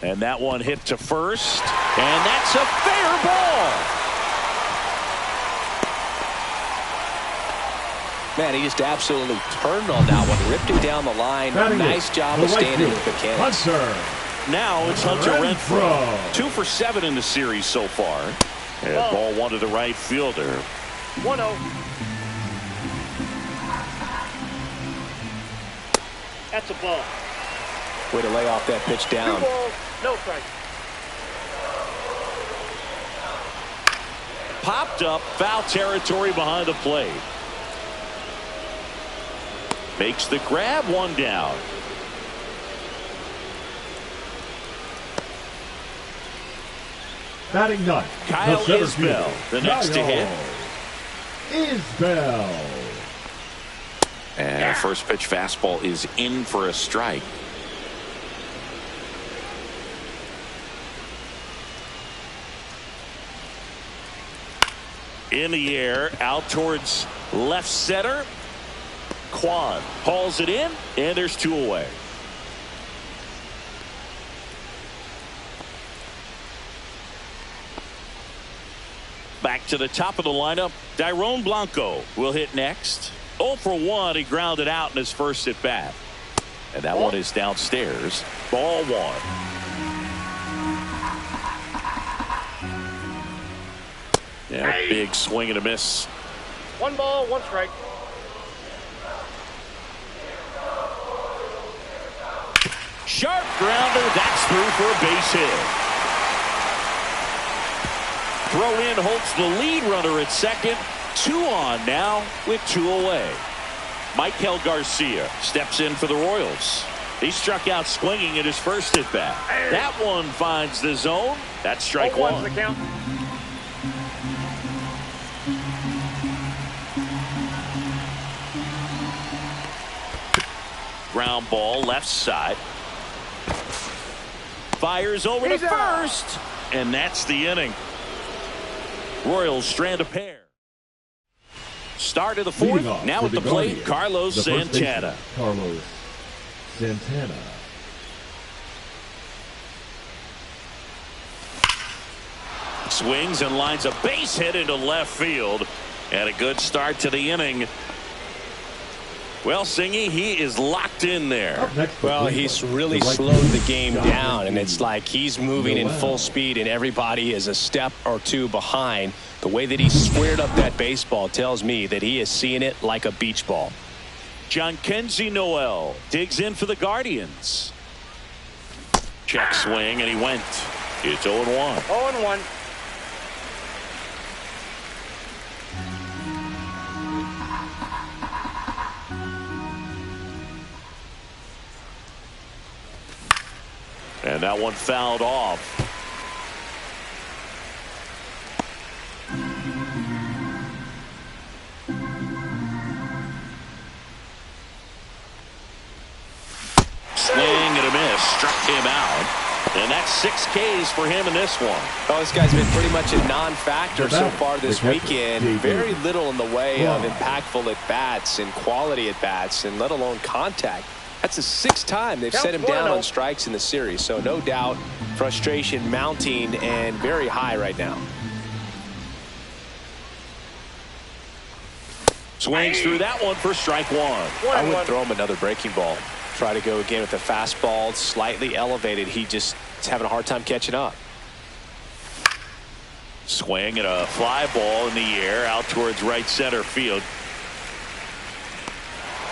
And that one hit to first, and that's a fair ball. Man, he just absolutely turned on that one, ripped it down the line. Nice job of standing with mechanics. Now it's Hunter Renfroe. 2 for 7 in the series so far. And ball one to the right fielder. 1-0. That's a ball. Way to lay off that pitch down. 2 balls, no strike. Popped up, foul territory behind the plate. Makes the grab, one down. Batting ninth, Kyle Isbell, the next to hit. Isbell. And first pitch fastball is in for a strike. In the air, out towards left center. Kwan hauls it in, and there's 2 away. Back to the top of the lineup, Dairon Blanco will hit next. 0 for 1, he grounded out in his first at bat. And that one is downstairs. Ball 1. Yeah, big swing and a miss. 1 ball, 1 strike. Sharp grounder, that's through for a base hit. Throw in holds the lead runner at second. 2 on now with 2 away. Michael Garcia steps in for the Royals. He struck out swinging in his first at bat. That one finds the zone. That's strike 1. The count. Ground ball left side. Fires over to first, and that's the inning. Royals strand a pair. Start of the 4th. Now at the plate, Carlos Santana. Carlos Santana. Swings and lines a base hit into left field, and a good start to the inning. Well, Singy, he is locked in there. Well, he's really slowed the game down, and it's like he's moving in full speed, and everybody is a step or 2 behind. The way that he squared up that baseball tells me that he is seeing it like a beach ball. Jhonkensy Noel digs in for the Guardians. Check swing, and he went. It's 0-1. 0-1. And that one fouled off. Swing and a miss. Struck him out. And that's 6 Ks for him in this one. Well, this guy's been pretty much a non-factor so far this weekend. Very little in the way of impactful at-bats and quality at-bats, and let alone contact. That's the 6th time they've set him down on strikes in the series. So no doubt frustration mounting and very high right now. Swings through that one for strike one. I would throw him another breaking ball. Try to go again with the fastball, slightly elevated. He just is having a hard time catching up. Swing and a fly ball in the air out towards right center field.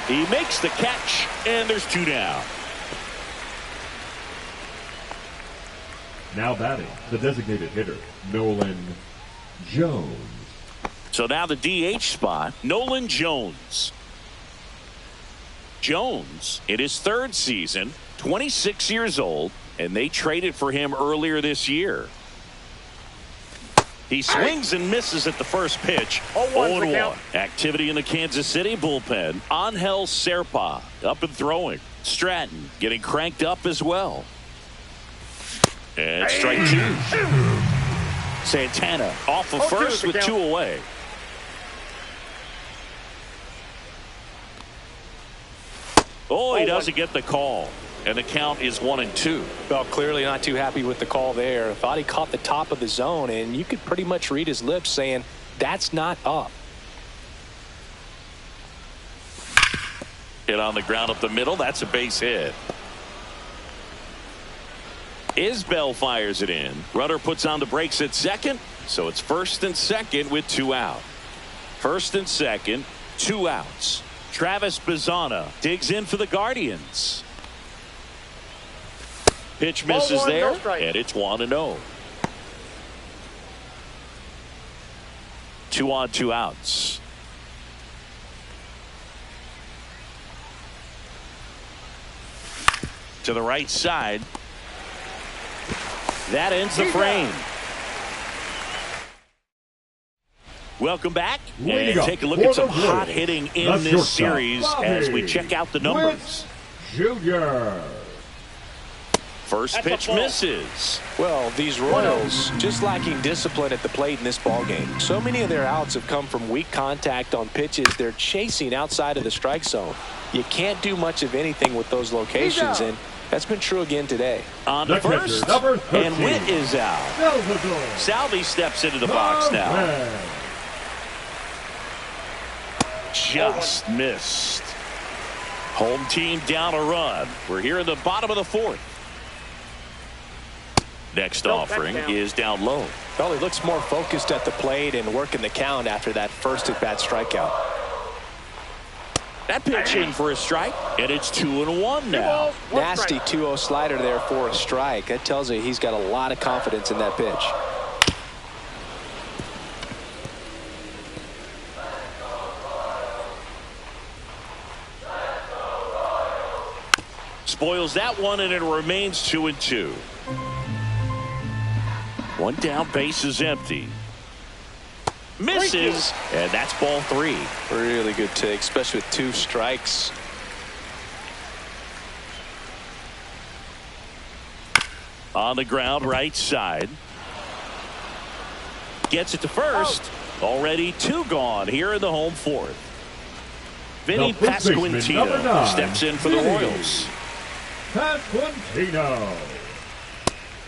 He makes the catch, and there's two down. Now batting, the designated hitter, Nolan Jones. So now the DH spot, Nolan Jones. Jones, in his third season, 26 years old, and they traded for him earlier this year. He swings and misses at the first pitch. 0-1. Activity in the Kansas City bullpen. Angel Serpa up and throwing. Stratton getting cranked up as well. And strike two. Santana off of first with two away. Oh, he doesn't get the call. And the count is 1-2. Well, clearly not too happy with the call there. Thought he caught the top of the zone, and you could pretty much read his lips saying, that's not up. Hit on the ground up the middle. That's a base hit. Isbell fires it in. Runner puts on the brakes at second, so it's first and second with two out. First and second, two outs. Travis Bazzana digs in for the Guardians. Pitch misses there, and it's 1-0. 2 on, 2 outs. To the right side. That ends the frame. Welcome back, and take a look at some hot hitting in this series as we check out the numbers. Junior. First pitch misses. Well, these Royals just lacking discipline at the plate in this ballgame. So many of their outs have come from weak contact on pitches they're chasing outside of the strike zone. You can't do much of anything with those locations, and that's been true again today. On the first, and Witt is out. Salvi steps into the box now. Just missed. Home team down a run. We're here in the bottom of the fourth. Next offering is down low. Well, he looks more focused at the plate and working the count after that first at-bat strikeout. That pitch in for a strike, and it's 2-1 now. Nasty 2-0 slider there for a strike. That tells you he's got a lot of confidence in that pitch. Spoils that one, and it remains 2-2. One down, base is empty. Misses, and that's ball 3. Really good take, especially with 2 strikes. On the ground, right side. Gets it to first. Already 2 gone here in the home fourth. Vinny Pasquantino steps in for the Royals. Pasquantino.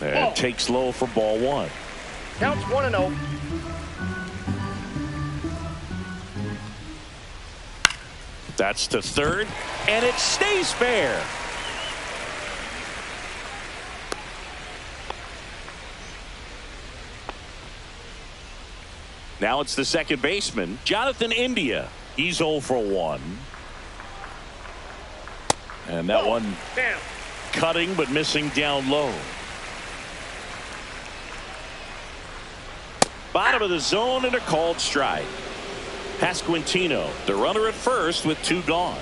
And takes low for ball 1. Counts 1-0. That's to third, and it stays fair. Now it's the second baseman, Jonathan India. He's 0 for 1. And that one cutting but missing down low. Bottom of the zone and a called strike. Pasquantino, the runner at first with 2 gone.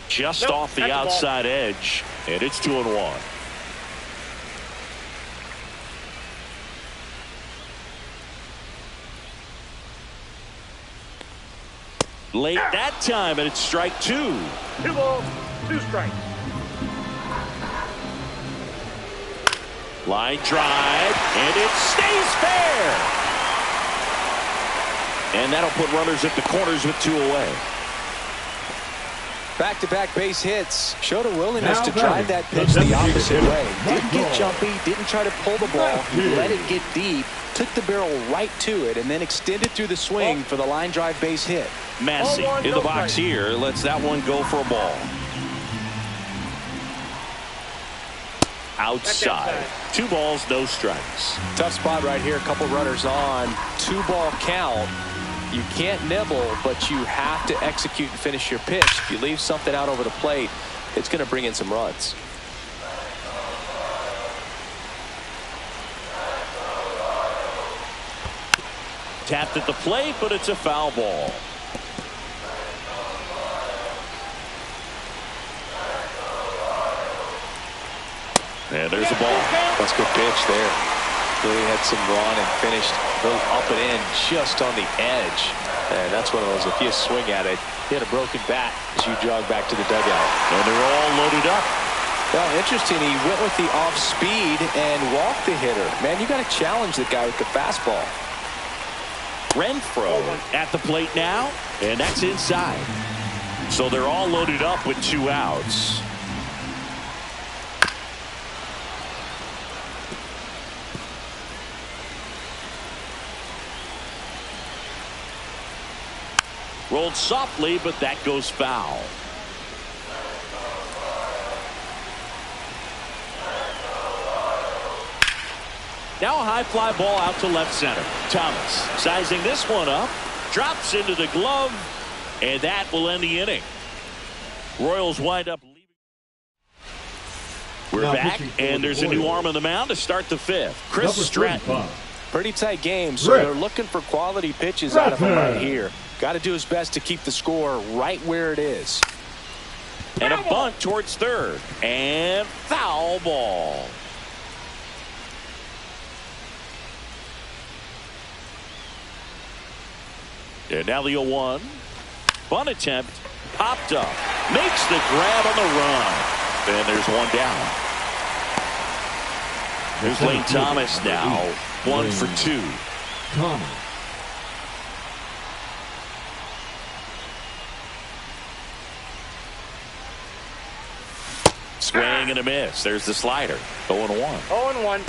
Just off the outside edge, and it's 2-1. Late that time, and it's strike 2. 2 balls, 2 strikes. Line drive, and it stays fair. And that'll put runners at the corners with 2 away. Back-to-back base hits. Showed a willingness to drive that pitch the opposite way. Didn't get jumpy, didn't try to pull the ball. He let it get deep, took the barrel right to it, and then extended through the swing for the line drive base hit. Massey in the box here. Lets that one go for a ball. Outside. 2 balls, no strikes. Tough spot right here. A couple runners on. 2-ball count. You can't nibble, but you have to execute and finish your pitch. If you leave something out over the plate, it's going to bring in some runs. Tapped at the plate, but it's a foul ball. And there's a ball. That's a good pitch there. Really had some run and finished a little up and in just on the edge. And that's one of those, if you swing at it, hit a broken bat as you jog back to the dugout. And they're all loaded up. Well, interesting. He went with the off speed and walked the hitter. Man, you got to challenge the guy with the fastball. Renfroe at the plate now, and that's inside. So they're all loaded up with 2 outs. Rolled softly, but that goes foul. Now a high fly ball out to left center. Thomas sizing this one up. Drops into the glove. And that will end the inning. Royals wind up leaving. We're back, and there's a new arm on the mound to start the 5th. Chris Stratton. Pretty tight game, so they're looking for quality pitches out of him right here. Got to do his best to keep the score right where it is. And a bunt towards third. And foul ball. And now the 0-1. Bunt attempt. Popped up. Makes the grab on the run. And there's one down. Here's Lane Thomas now. 1 for 2. Thomas. Swing and a miss. There's the slider. 0-1. 0-1.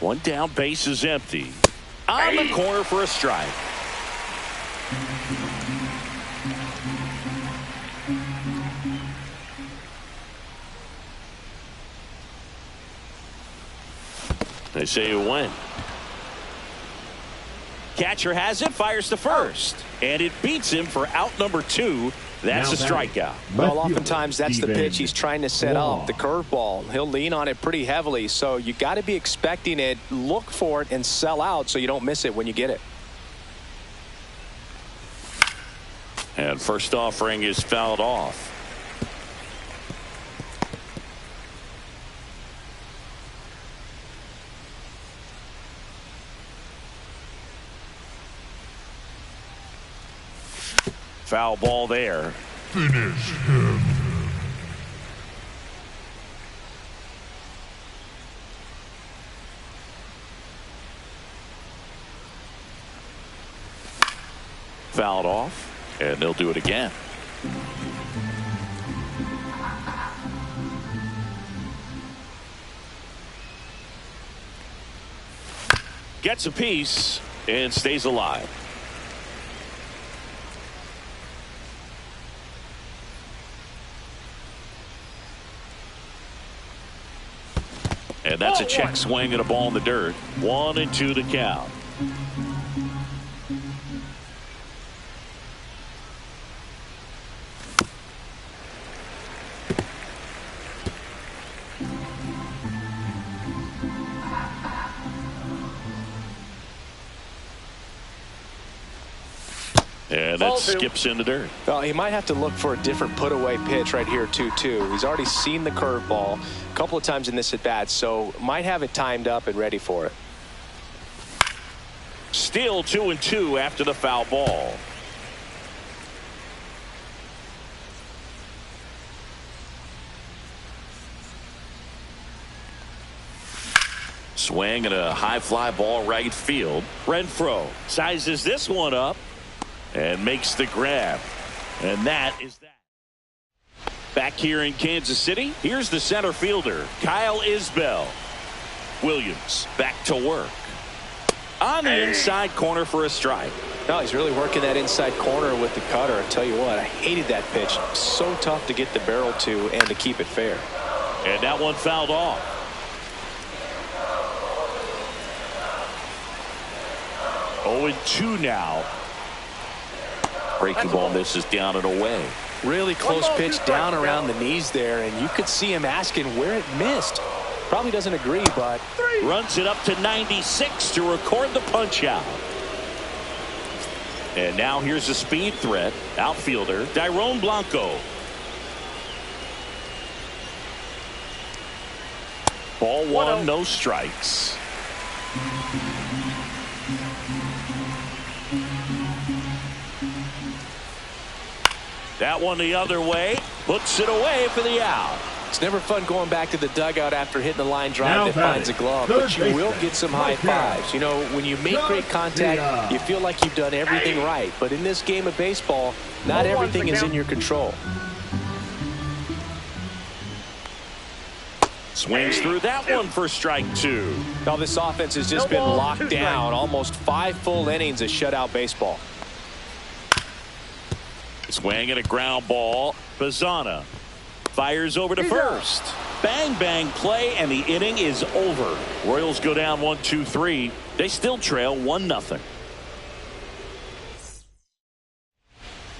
One down, base is empty. On the corner for a strike. They say you win. Catcher has it, fires to first, and it beats him for out number 2. That's a strikeout. Well, oftentimes that's the pitch he's trying to set up, the curveball. He'll lean on it pretty heavily, so you got to be expecting it, look for it, and sell out so you don't miss it when you get it. And first offering is fouled off. Foul ball there. Finish him. Fouled off, and they'll do it again. Gets a piece and stays alive. And that's a check swing and a ball in the dirt. 1-2 the count. And that skips in the dirt. Well, he might have to look for a different put-away pitch right here, 2-2. He's already seen the curveball a couple of times in this at-bat, so might have it timed up and ready for it. Still 2-2 after the foul ball. Swing and a high fly ball right field. Renfroe sizes this one up and makes the grab. And that is that. Back here in Kansas City, here's the center fielder, Kyle Isbell. Williams back to work. On the inside corner for a strike. No, he's really working that inside corner with the cutter. I tell you what, I hated that pitch. So tough to get the barrel to and to keep it fair. And that one fouled off. 0-2 now. Breaking ball misses down and away. Really close pitch down around the knees there, and you could see him asking where it missed. Probably doesn't agree, but runs it up to 96 to record the punch out. And now here's a speed threat. Outfielder Dairon Blanco. Ball one, no strikes. That one the other way, puts it away for the out. It's never fun going back to the dugout after hitting the line drive that finds a glove, but you will get some high fives. You know, when you make great contact, you feel like you've done everything right. But in this game of baseball, not everything is in your control. Swings through that one for strike two. Now this offense has just been locked down. Almost 5 full innings of shutout baseball. Swing and a ground ball. Bazzana fires over to first. Bang, bang play, and the inning is over. Royals go down 1-2-3. They still trail 1-0.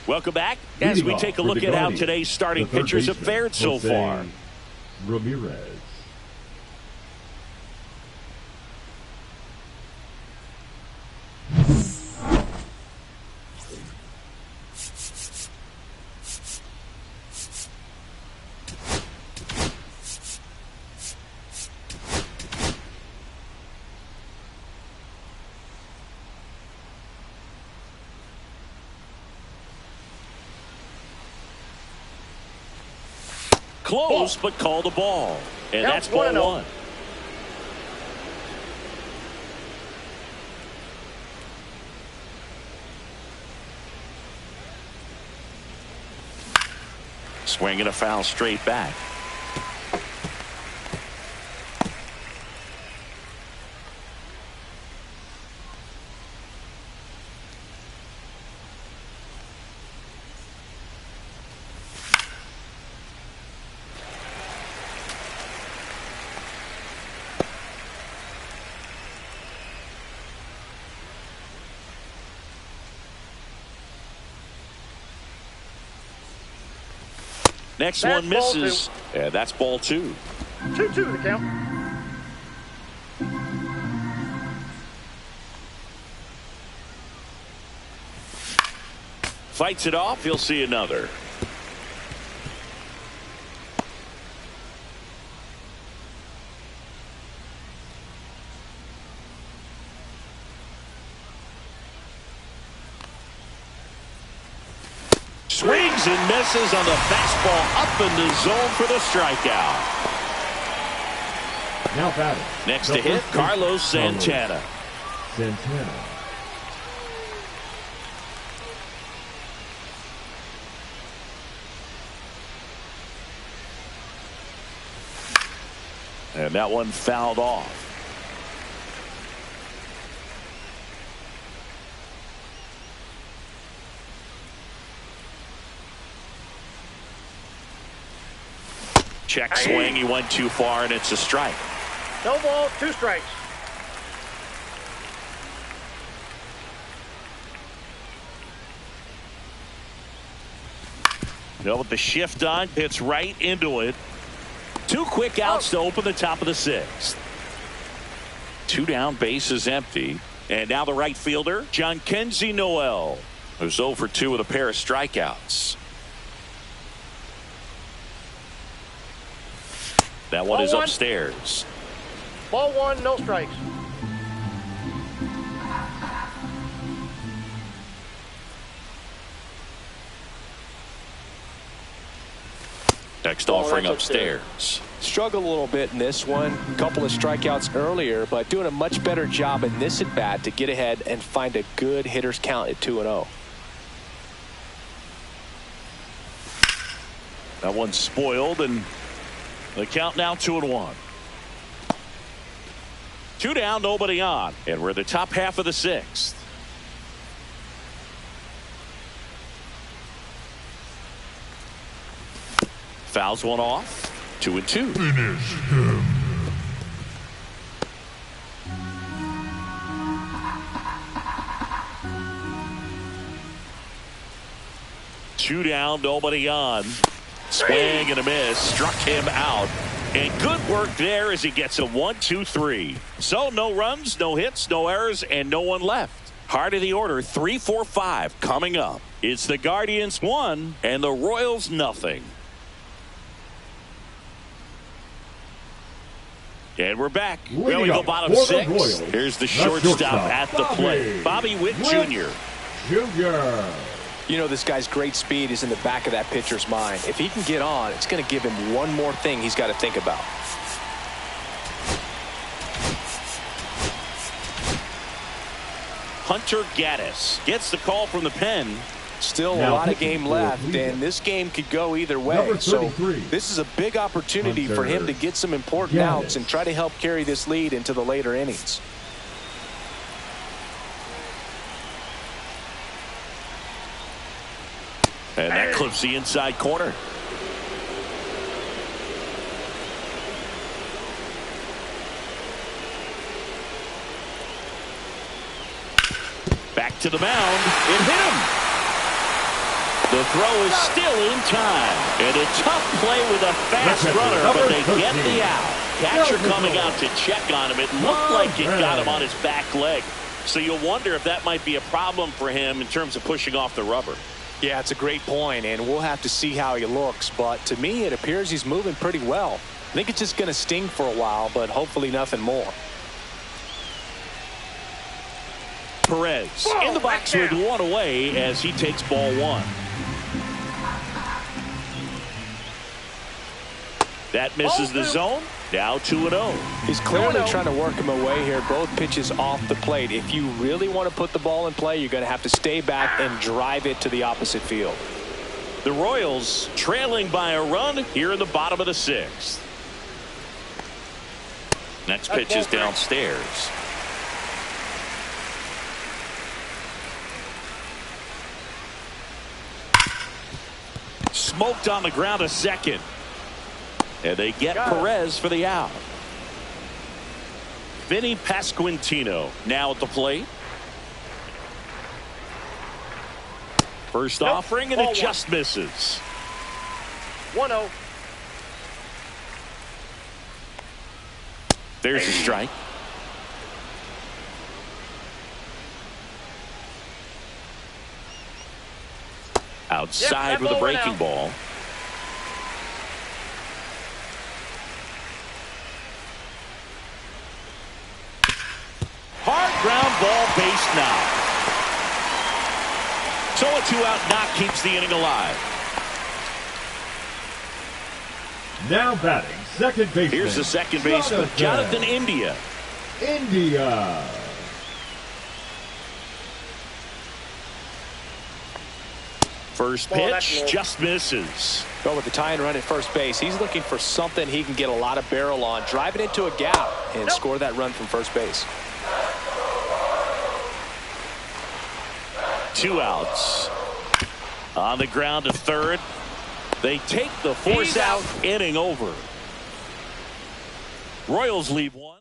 Welcome back as we take a look at how today's starting pitchers have fared so far. Ramirez. Close, but called a ball. And that's ball one. Swing and a foul straight back. Next one misses. And that's ball two. 2-2 the count. Fights it off. He'll see another. Swings and misses on the fastball up in the zone for the strikeout. Now batting. Next to hit, Carlos Santana. Santana. And that one fouled off. Check swing. He went too far, and it's a strike. No ball, 2 strikes. No, with the shift on, hits right into it. 2 quick outs to open the top of the 6th. 2 down, bases empty. And now the right fielder, Jhonkensy Noel, who's 0 for 2 with a pair of strikeouts. That one is upstairs. Ball 1, no strikes. Next offering upstairs. Struggled a little bit in this one. A couple of strikeouts earlier, but doing a much better job in this at bat to get ahead and find a good hitter's count at 2-0. That one's spoiled, and the count now 2-1. 2 down, nobody on, and we're the top half of the 6th. Fouls one off. 2-2. Finish him. Two down, nobody on. Swing and a miss. Struck him out. And good work there as he gets a 1-2-3. So no runs, no hits, no errors, and no one left. Heart of the order, 3-4-5 coming up. It's the Guardians 1 and the Royals nothing. And we're back. We go bottom 6. Here's the shortstop at the plate. Bobby Witt Jr. You know, this guy's great speed is in the back of that pitcher's mind. If he can get on, it's going to give him one more thing he's got to think about. Hunter Gaddis gets the call from the pen. Still a lot of game left, and this game could go either way. So this is a big opportunity for him to get some important outs and try to help carry this lead into the later innings. And that clips the inside corner. Back to the mound. It hit him. The throw is still in time. And a tough play with a fast runner, but they get the out. Catcher coming out to check on him. It looked like it got him on his back leg. So you'll wonder if that might be a problem for him in terms of pushing off the rubber. Yeah, it's a great point, and we'll have to see how he looks. But to me, it appears he's moving pretty well. I think it's just going to sting for a while, but hopefully nothing more. Perez in the box with one away as he takes ball 1. That misses the zone. Now 2-0. He's clearly trying to work him away here. Both pitches off the plate. If you really want to put the ball in play, you're going to have to stay back and drive it to the opposite field. The Royals trailing by a run here in the bottom of the 6th. Next pitch is downstairs. Smoked on the ground a second. And they get Perez for the out. Vinny Pasquantino now at the plate. First offering, and it just misses. 1-0. There's a strike. Outside with a breaking ball. Hard ground ball, base knock. So a 2-out knock keeps the inning alive. Now batting, second baseman. Here's the second baseman, Jonathan India. First pitch just misses. Go with the tie and run at first base. He's looking for something he can get a lot of barrel on. Drive it into a gap and score that run from first base. 2 outs. On the ground to third. They take the force out, inning over. Royals leave 1.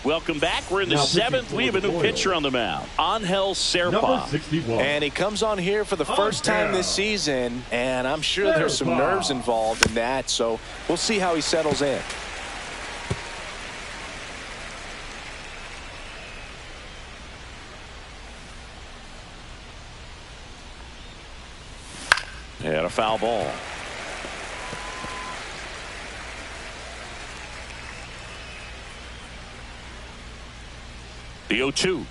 Welcome back. We're in the 7th. We have a new pitcher on the mound, Angel Serpa. And he comes on here for the first time this season, and I'm sure there's some nerves involved in that, so we'll see how he settles in. And a foul ball. The 0-2.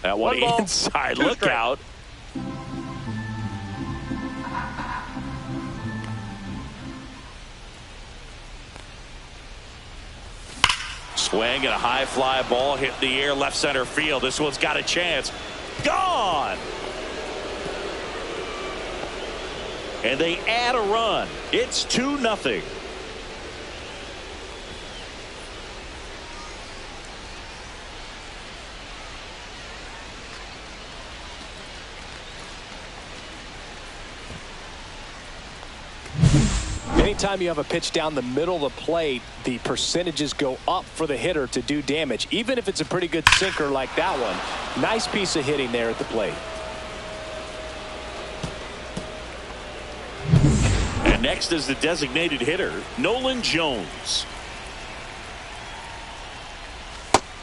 That one inside. Look out. Swing and a high fly ball hit the air left center field. This one's got a chance. Gone. And they add a run. It's 2-0. Anytime you have a pitch down the middle of the plate, the percentages go up for the hitter to do damage, even if it's a pretty good sinker like that one. Nice piece of hitting there at the plate. And next is the designated hitter, Nolan Jones.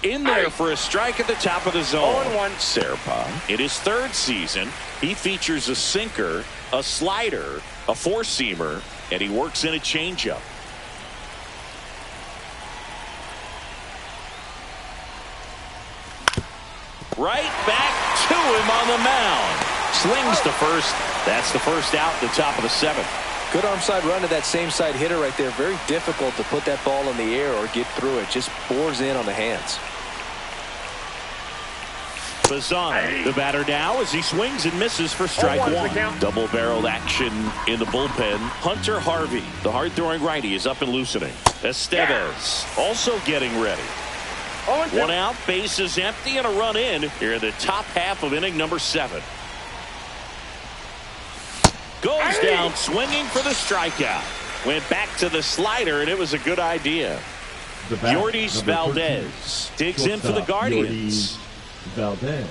In there for a strike at the top of the zone. 0-1. Serpa, in his third season, he features a sinker, a slider, a four-seamer, and he works in a changeup. Right back to him on the mound. Slings to first. That's the first out at the top of the seventh. Good arm side run to that same side hitter right there. Very difficult to put that ball in the air or get through it. Just bores in on the hands. Bazzano, the batter now, as he swings and misses for strike one. Double-barreled action in the bullpen. Hunter Harvey, the hard-throwing righty, is up and loosening. Estevez also getting ready. 1 out, bases empty, and a run in here in the top half of inning number 7. Goes down swinging for the strikeout. Went back to the slider, and it was a good idea. Yordis Valdez digs in for the Guardians. Valdez.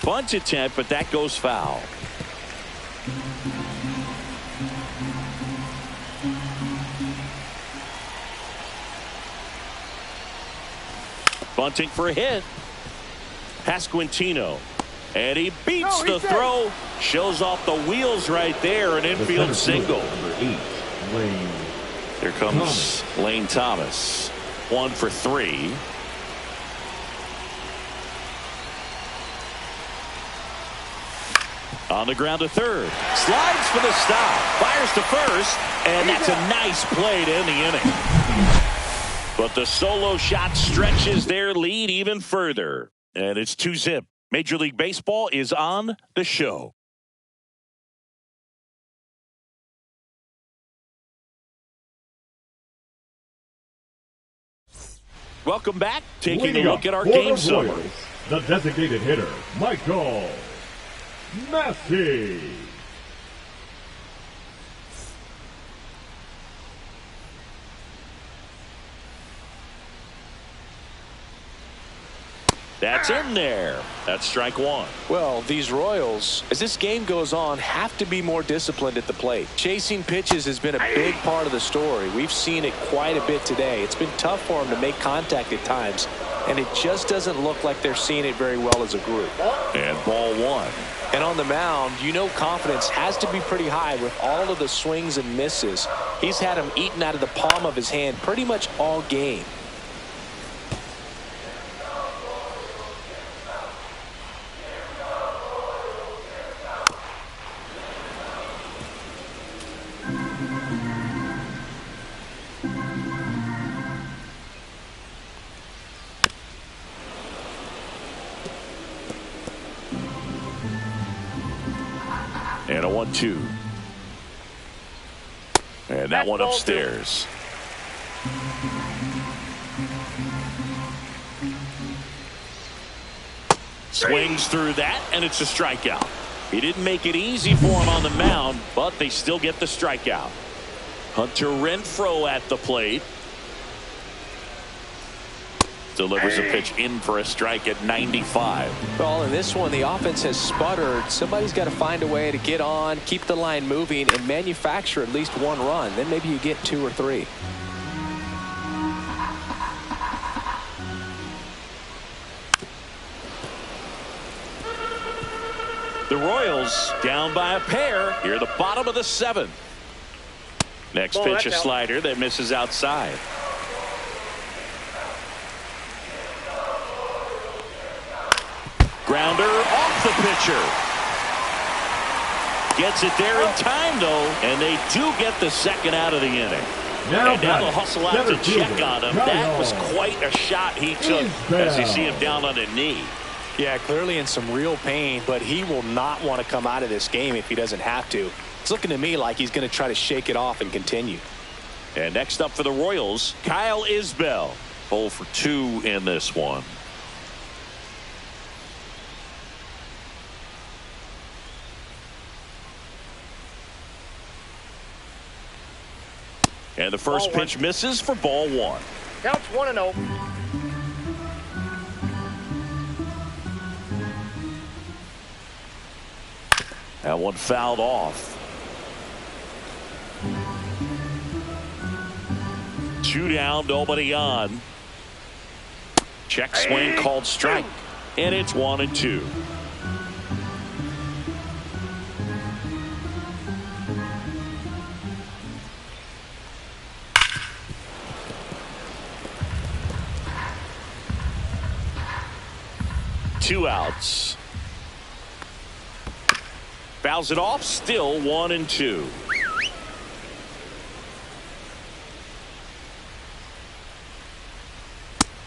Bunt attempt, but that goes foul. Bunting for a hit. Pasquantino. And he beats the throw. Shows off the wheels right there. An infield single. Number 8, Lane. Here comes Lane Thomas. 1 for 3. On the ground to third. Slides for the stop. Fires to first. And that's a nice play to end the inning. But the solo shot stretches their lead even further. And it's 2-zip. Major League Baseball is on the show. Welcome back. Taking a look at our game summary. The designated hitter, Michael Massey. That's in there. That's strike one. Well, these Royals, as this game goes on, have to be more disciplined at the plate. Chasing pitches has been a big part of the story. We've seen it quite a bit today. It's been tough for them to make contact at times, and it just doesn't look like they're seeing it very well as a group. And ball one. And on the mound, you know confidence has to be pretty high with all of the swings and misses. He's had them eaten out of the palm of his hand pretty much all game. And a 1-2. And that one upstairs. Swings through that, and it's a strikeout. He didn't make it easy for him on the mound, but they still get the strikeout. Hunter Renfroe at the plate. Delivers a pitch in for a strike at 95. Well, in this one, the offense has sputtered. Somebody's got to find a way to get on, keep the line moving, and manufacture at least one run. Then maybe you get 2 or 3. The Royals down by a pair here at the bottom of the 7th. Next pitch, a slider that misses outside. Grounder off the pitcher. Gets it there in time, though, and they do get the second out of the inning. Now they'll hustle out to check on him. That was quite a shot he took as you see him down on a knee. Yeah, clearly in some real pain, but he will not want to come out of this game if he doesn't have to. It's looking to me like he's going to try to shake it off and continue. And next up for the Royals, Kyle Isbell. 0 for 2 in this one. And the first pitch misses for ball 1. Counts 1-0. That one fouled off. 2 down, nobody on. Check swing called strike. And it's 1-2. Two outs. Fouls it off, still 1-2.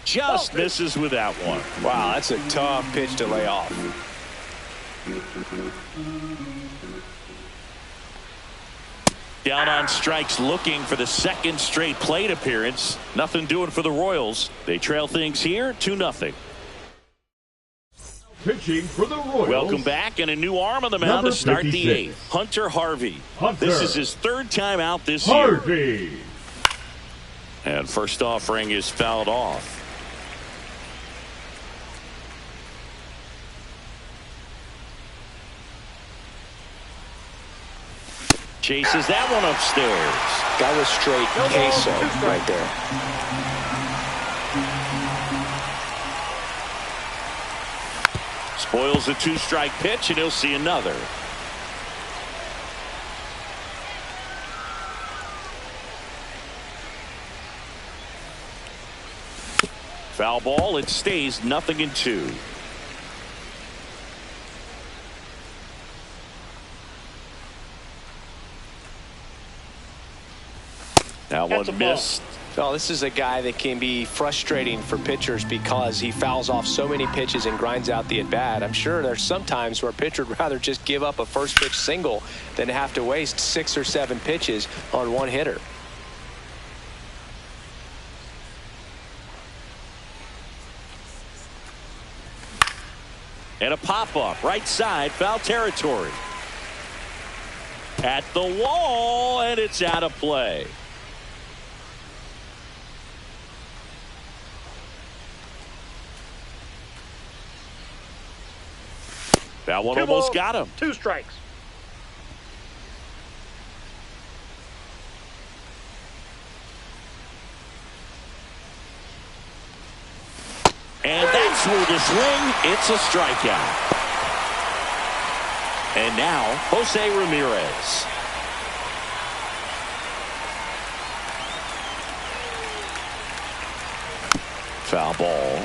Just misses with that one. Wow, that's a tough pitch to lay off. Down on strikes, looking for the second straight plate appearance. Nothing doing for the Royals. They trail things here 2-0. Pitching for the Royals. Welcome back, and a new arm on the mound to start the 8th. Hunter Harvey. This is his 3rd time out this year. And first offering is fouled off. Chases that one upstairs. That was straight queso right there. Spoils a 2-strike pitch, and he'll see another. Foul ball. It stays 0-2. That one missed. Well, this is a guy that can be frustrating for pitchers because he fouls off so many pitches and grinds out the at-bat. I'm sure there's some times where a pitcher would rather just give up a first pitch single than have to waste 6 or 7 pitches on one hitter. And a pop-up right side, foul territory. At the wall, and it's out of play. That one almost got him. 2 strikes. And that's where the swing. It's a strikeout. And now Jose Ramirez. Foul ball.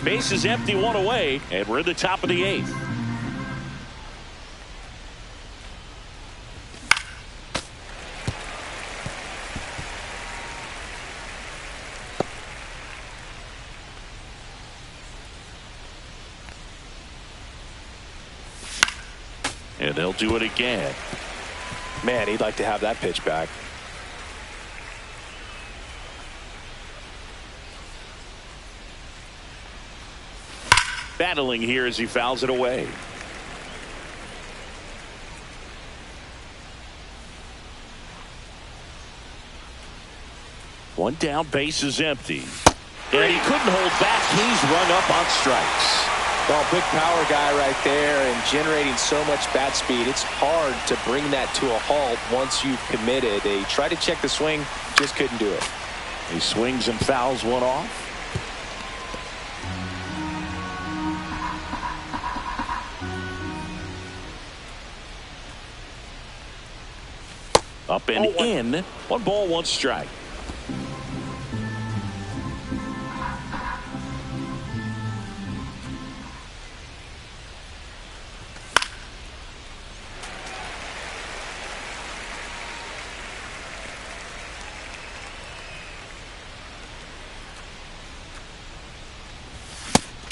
Base is empty, 1 away, and we're in the top of the 8th. And they'll do it again. Man, he'd like to have that pitch back. Battling here as he fouls it away. One down, base is empty. And he couldn't hold back. He's rung up on strikes. Well, big power guy right there and generating so much bat speed. It's hard to bring that to a halt once you've committed. They tried to check the swing, just couldn't do it. He swings and fouls one off. Up and in. 1 ball, 1 strike.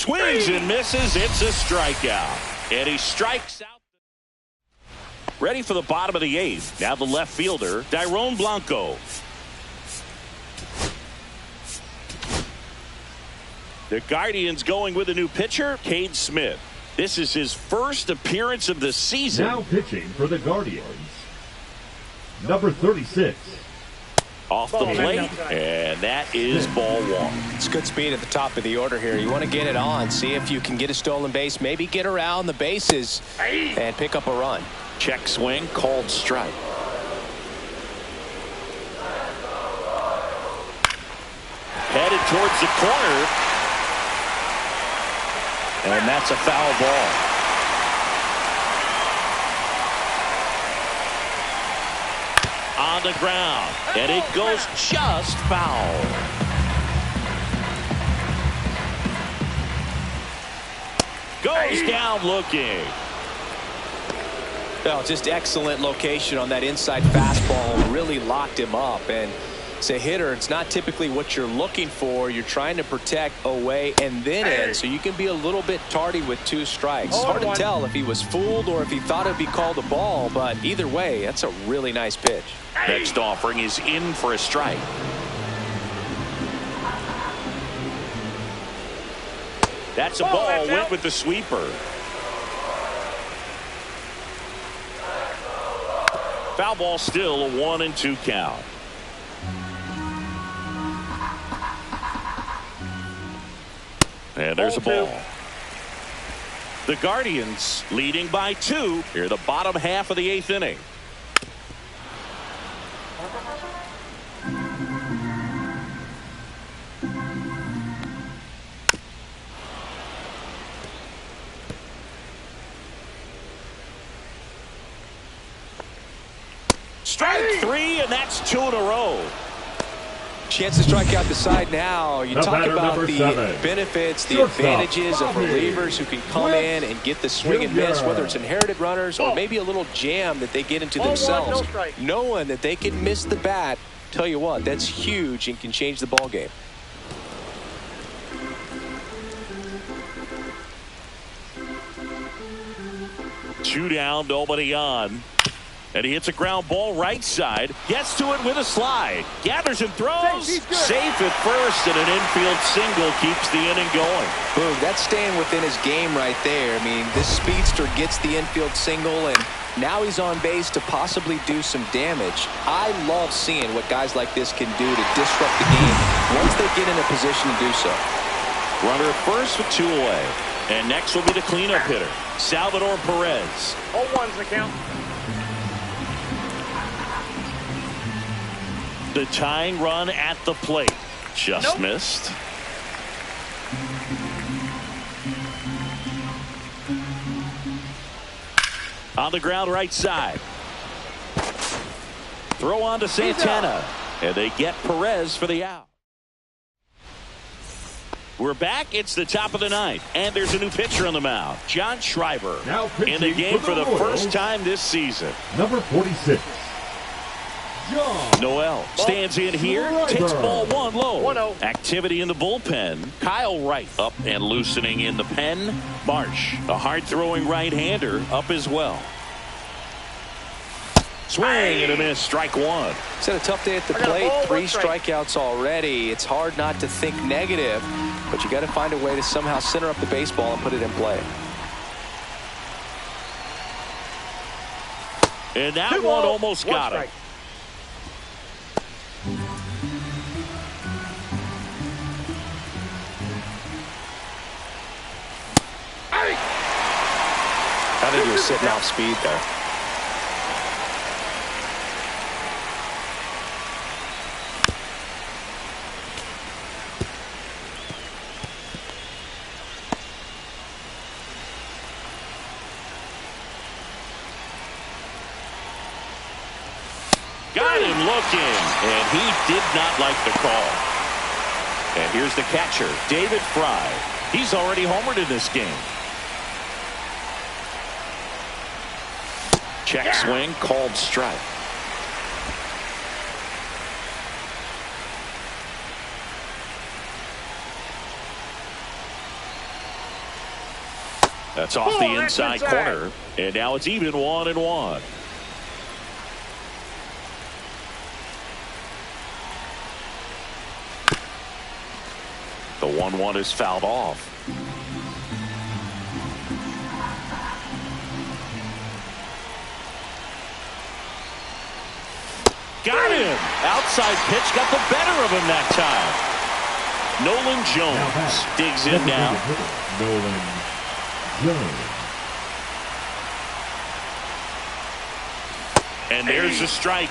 Swings and misses. It's a strikeout. And he strikes out. Ready for the bottom of the 8th. Now the left fielder, Dairon Blanco. The Guardians going with a new pitcher, Cade Smith. This is his first appearance of the season. Now pitching for the Guardians, number 36. Off the plate, and that is ball 1. It's good speed at the top of the order here. You want to get it on, see if you can get a stolen base, maybe get around the bases and pick up a run. Check swing, called strike. Headed towards the corner, and that's a foul ball. On the ground, and it goes just foul. Goes down looking. Oh, just excellent location on that inside fastball. Really locked him up. And as a hitter, it's not typically what you're looking for. You're trying to protect away and then in, so you can be a little bit tardy with 2 strikes. It's hard to tell if he was fooled or if he thought it'd be called a ball, but either way, that's a really nice pitch. Next offering is in for a strike. That's a ball. Went with the sweeper. Foul ball, still a 1-2 count. And there's a ball. The Guardians leading by 2 here the bottom half of the 8th inning. Strike 3, and that's 2 in a row. Chance to strike out the side now. You talk about the benefits, the advantages of relievers who can come in and get the swing and miss, whether it's inherited runners or maybe a little jam that they get into themselves. Knowing that they can miss the bat, tell you what, that's huge and can change the ball game. Two down, nobody on. And he hits a ground ball right side. Gets to it with a slide. Gathers and throws. Safe at first, and an infield single keeps the inning going. Boom, that's staying within his game right there. I mean, this speedster gets the infield single, and now he's on base to possibly do some damage. I love seeing what guys like this can do to disrupt the game once they get in a position to do so. Runner at first with 2 away. And next will be the cleanup hitter, Salvador Perez. 0-1's the count. The tying run at the plate. Just missed. On the ground right side. Throw on to Santana. And they get Perez for the out. We're back. It's the top of the 9th. And there's a new pitcher on the mound. John Schreiber. In the game for the first time this season. Number 46. Noel stands in here, takes ball 1 low. 1-0. Activity in the bullpen. Kyle Wright up and loosening in the pen. Marsh, a hard-throwing right-hander, up as well. Swing and a miss, strike 1. He's had a tough day at the plate. 3 strikeouts already. It's hard not to think negative, but you got to find a way to somehow center up the baseball and put it in play. And that one almost got him. I think he was sitting off speed there. Got him looking, and he did not like the call. And here's the catcher, David Fry. He's already homered in this game. Check swing, called strike. That's off the inside corner. And now it's even 1-1. The 1-1 is fouled off. Got him. Outside pitch got the better of him that time. Nolan Jones digs in now. Nolan Jones. And there's a strike.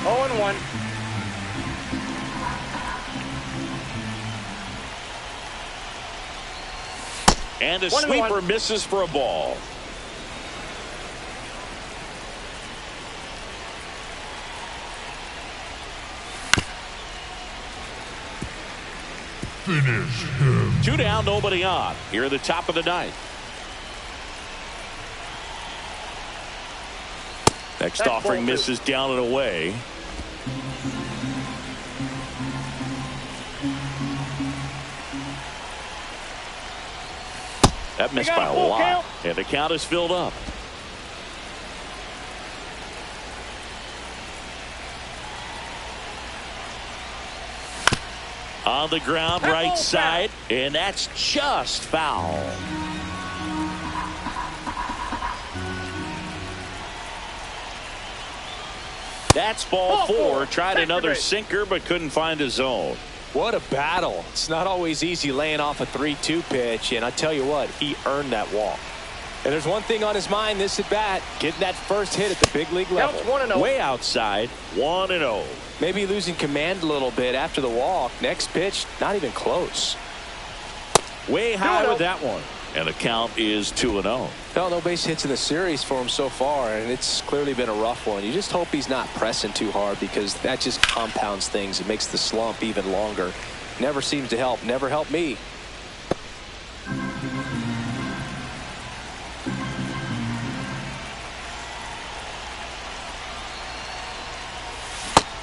0-1. And a sweeper misses for a ball. Finish him. 2 down, nobody on. Here at the top of the ninth. Next offering misses down and away. That missed by a lot. And the count is filled up. On the ground, right side, and that's just foul. That's ball 4. Tried another sinker, but couldn't find a zone. What a battle. It's not always easy laying off a 3-2 pitch, and I tell you what, he earned that walk. And there's one thing on his mind this at bat, getting that first hit at the big league level. 1-0. Way outside, 1-0. Maybe losing command a little bit after the walk. Next pitch, not even close. Way high with that one. And the count is 2-0. Well, no base hits in the series for him so far, and it's clearly been a rough one. You just hope he's not pressing too hard, because that just compounds things. It makes the slump even longer. Never seems to help. Never helped me.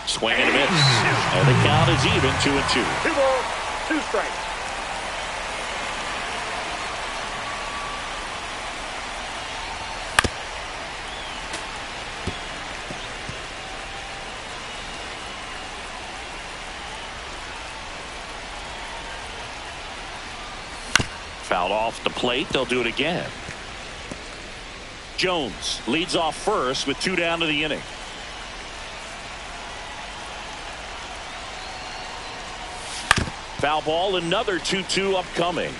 Swing and a miss. And the count is even 2-2. 2 balls, 2 strikes. Fouled off the plate. They'll do it again. Jones leads off first with 2 down to the inning. Foul ball, another 2-2 upcoming.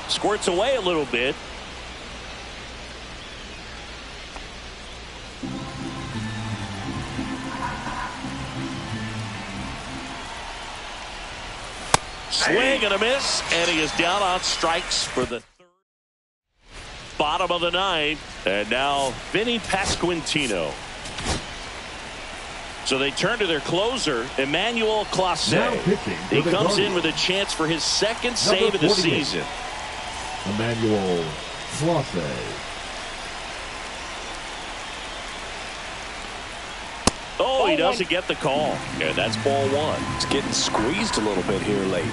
Squirts away a little bit. Swing and a miss, and he is down on strikes for the bottom of the ninth, and now Vinny Pasquantino. So they turn to their closer, Emmanuel Clase. He comes in with a chance for his second save of the season. Emmanuel Clase. Oh, he doesn't get the call, and that's ball 1. It's getting squeezed a little bit here late.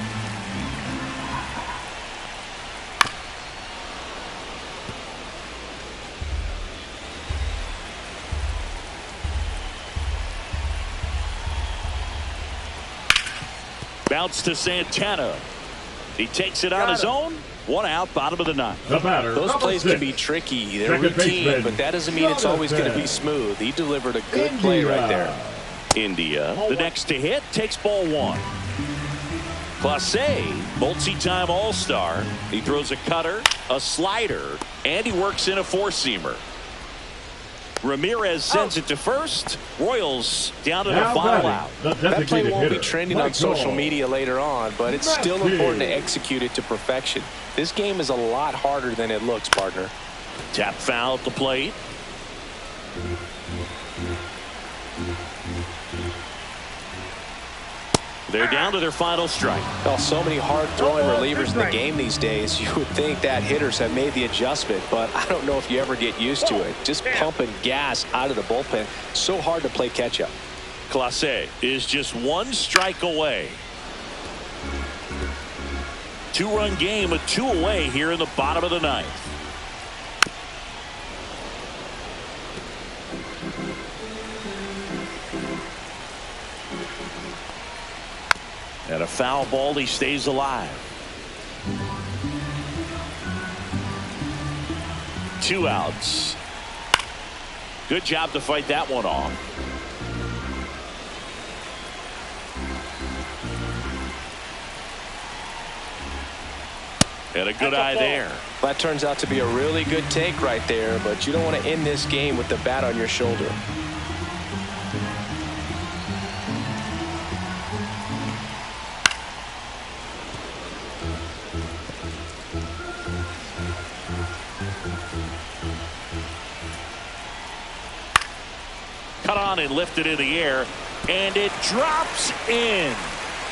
Bounce to Santana. He takes it on his own. 1 out, bottom of the ninth. The batter. Those plays can be tricky. They're routine, but that doesn't mean it's always going to be smooth. He delivered a good play right there. India, the next to hit, takes ball 1. Clase, multi-time All-Star. He throws a cutter, a slider, and he works in a 4-seamer. Ramirez sends it to first. Royals down to the final out. That play won't be trending on social media later on, but it's still important to execute it to perfection. This game is a lot harder than it looks, partner. Tap foul at the plate. They're down to their final strike. Well, so many hard-throwing relievers in the game these days. You would think that hitters have made the adjustment, but I don't know if you ever get used to it. Just pumping gas out of the bullpen. So hard to play catch-up. Clase is just one strike away. Two-run game with 2 away here in the bottom of the 9th. And a foul ball, he stays alive. 2 outs. Good job to fight that one off. And a good eye there. That turns out to be a really good take right there, but you don't want to end this game with the bat on your shoulder. Cut on and lifted in the air, and it drops in.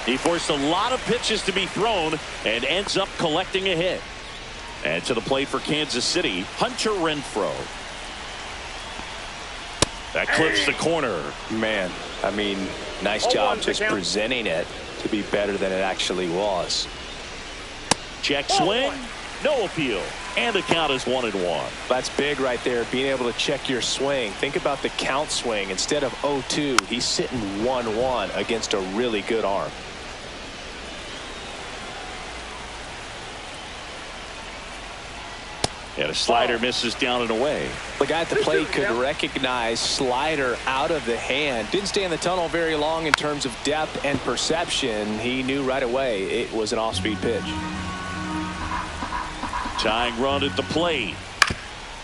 He forced a lot of pitches to be thrown and ends up collecting a hit. And to the plate for Kansas City, Hunter Renfroe. That clips the corner. Man, I mean, nice job just presenting it to be better than it actually was. Check swing, no appeal, and the count is 1-1. That's big right there, being able to check your swing. Think about the count swing. Instead of 0-2, he's sitting 1-1 against a really good arm. And a slider misses down and away. The guy at the plate could recognize slider out of the hand. Didn't stay in the tunnel very long in terms of depth and perception. He knew right away it was an off-speed pitch. Tying run at the plate.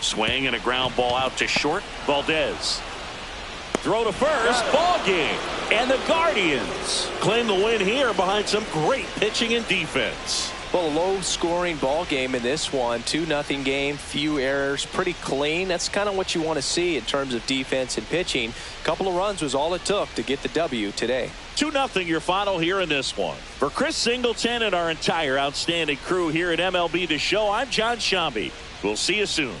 Swing and a ground ball out to short. Valdez. Throw to first. Ball game. And the Guardians claim the win here behind some great pitching and defense. Well, a low-scoring ball game in this one. 2-0 game, few errors, pretty clean. That's kind of what you want to see in terms of defense and pitching. A couple of runs was all it took to get the W today. 2-0 your final here in this one. For Chris Singleton and our entire outstanding crew here at MLB The Show, I'm John Shambi. We'll see you soon.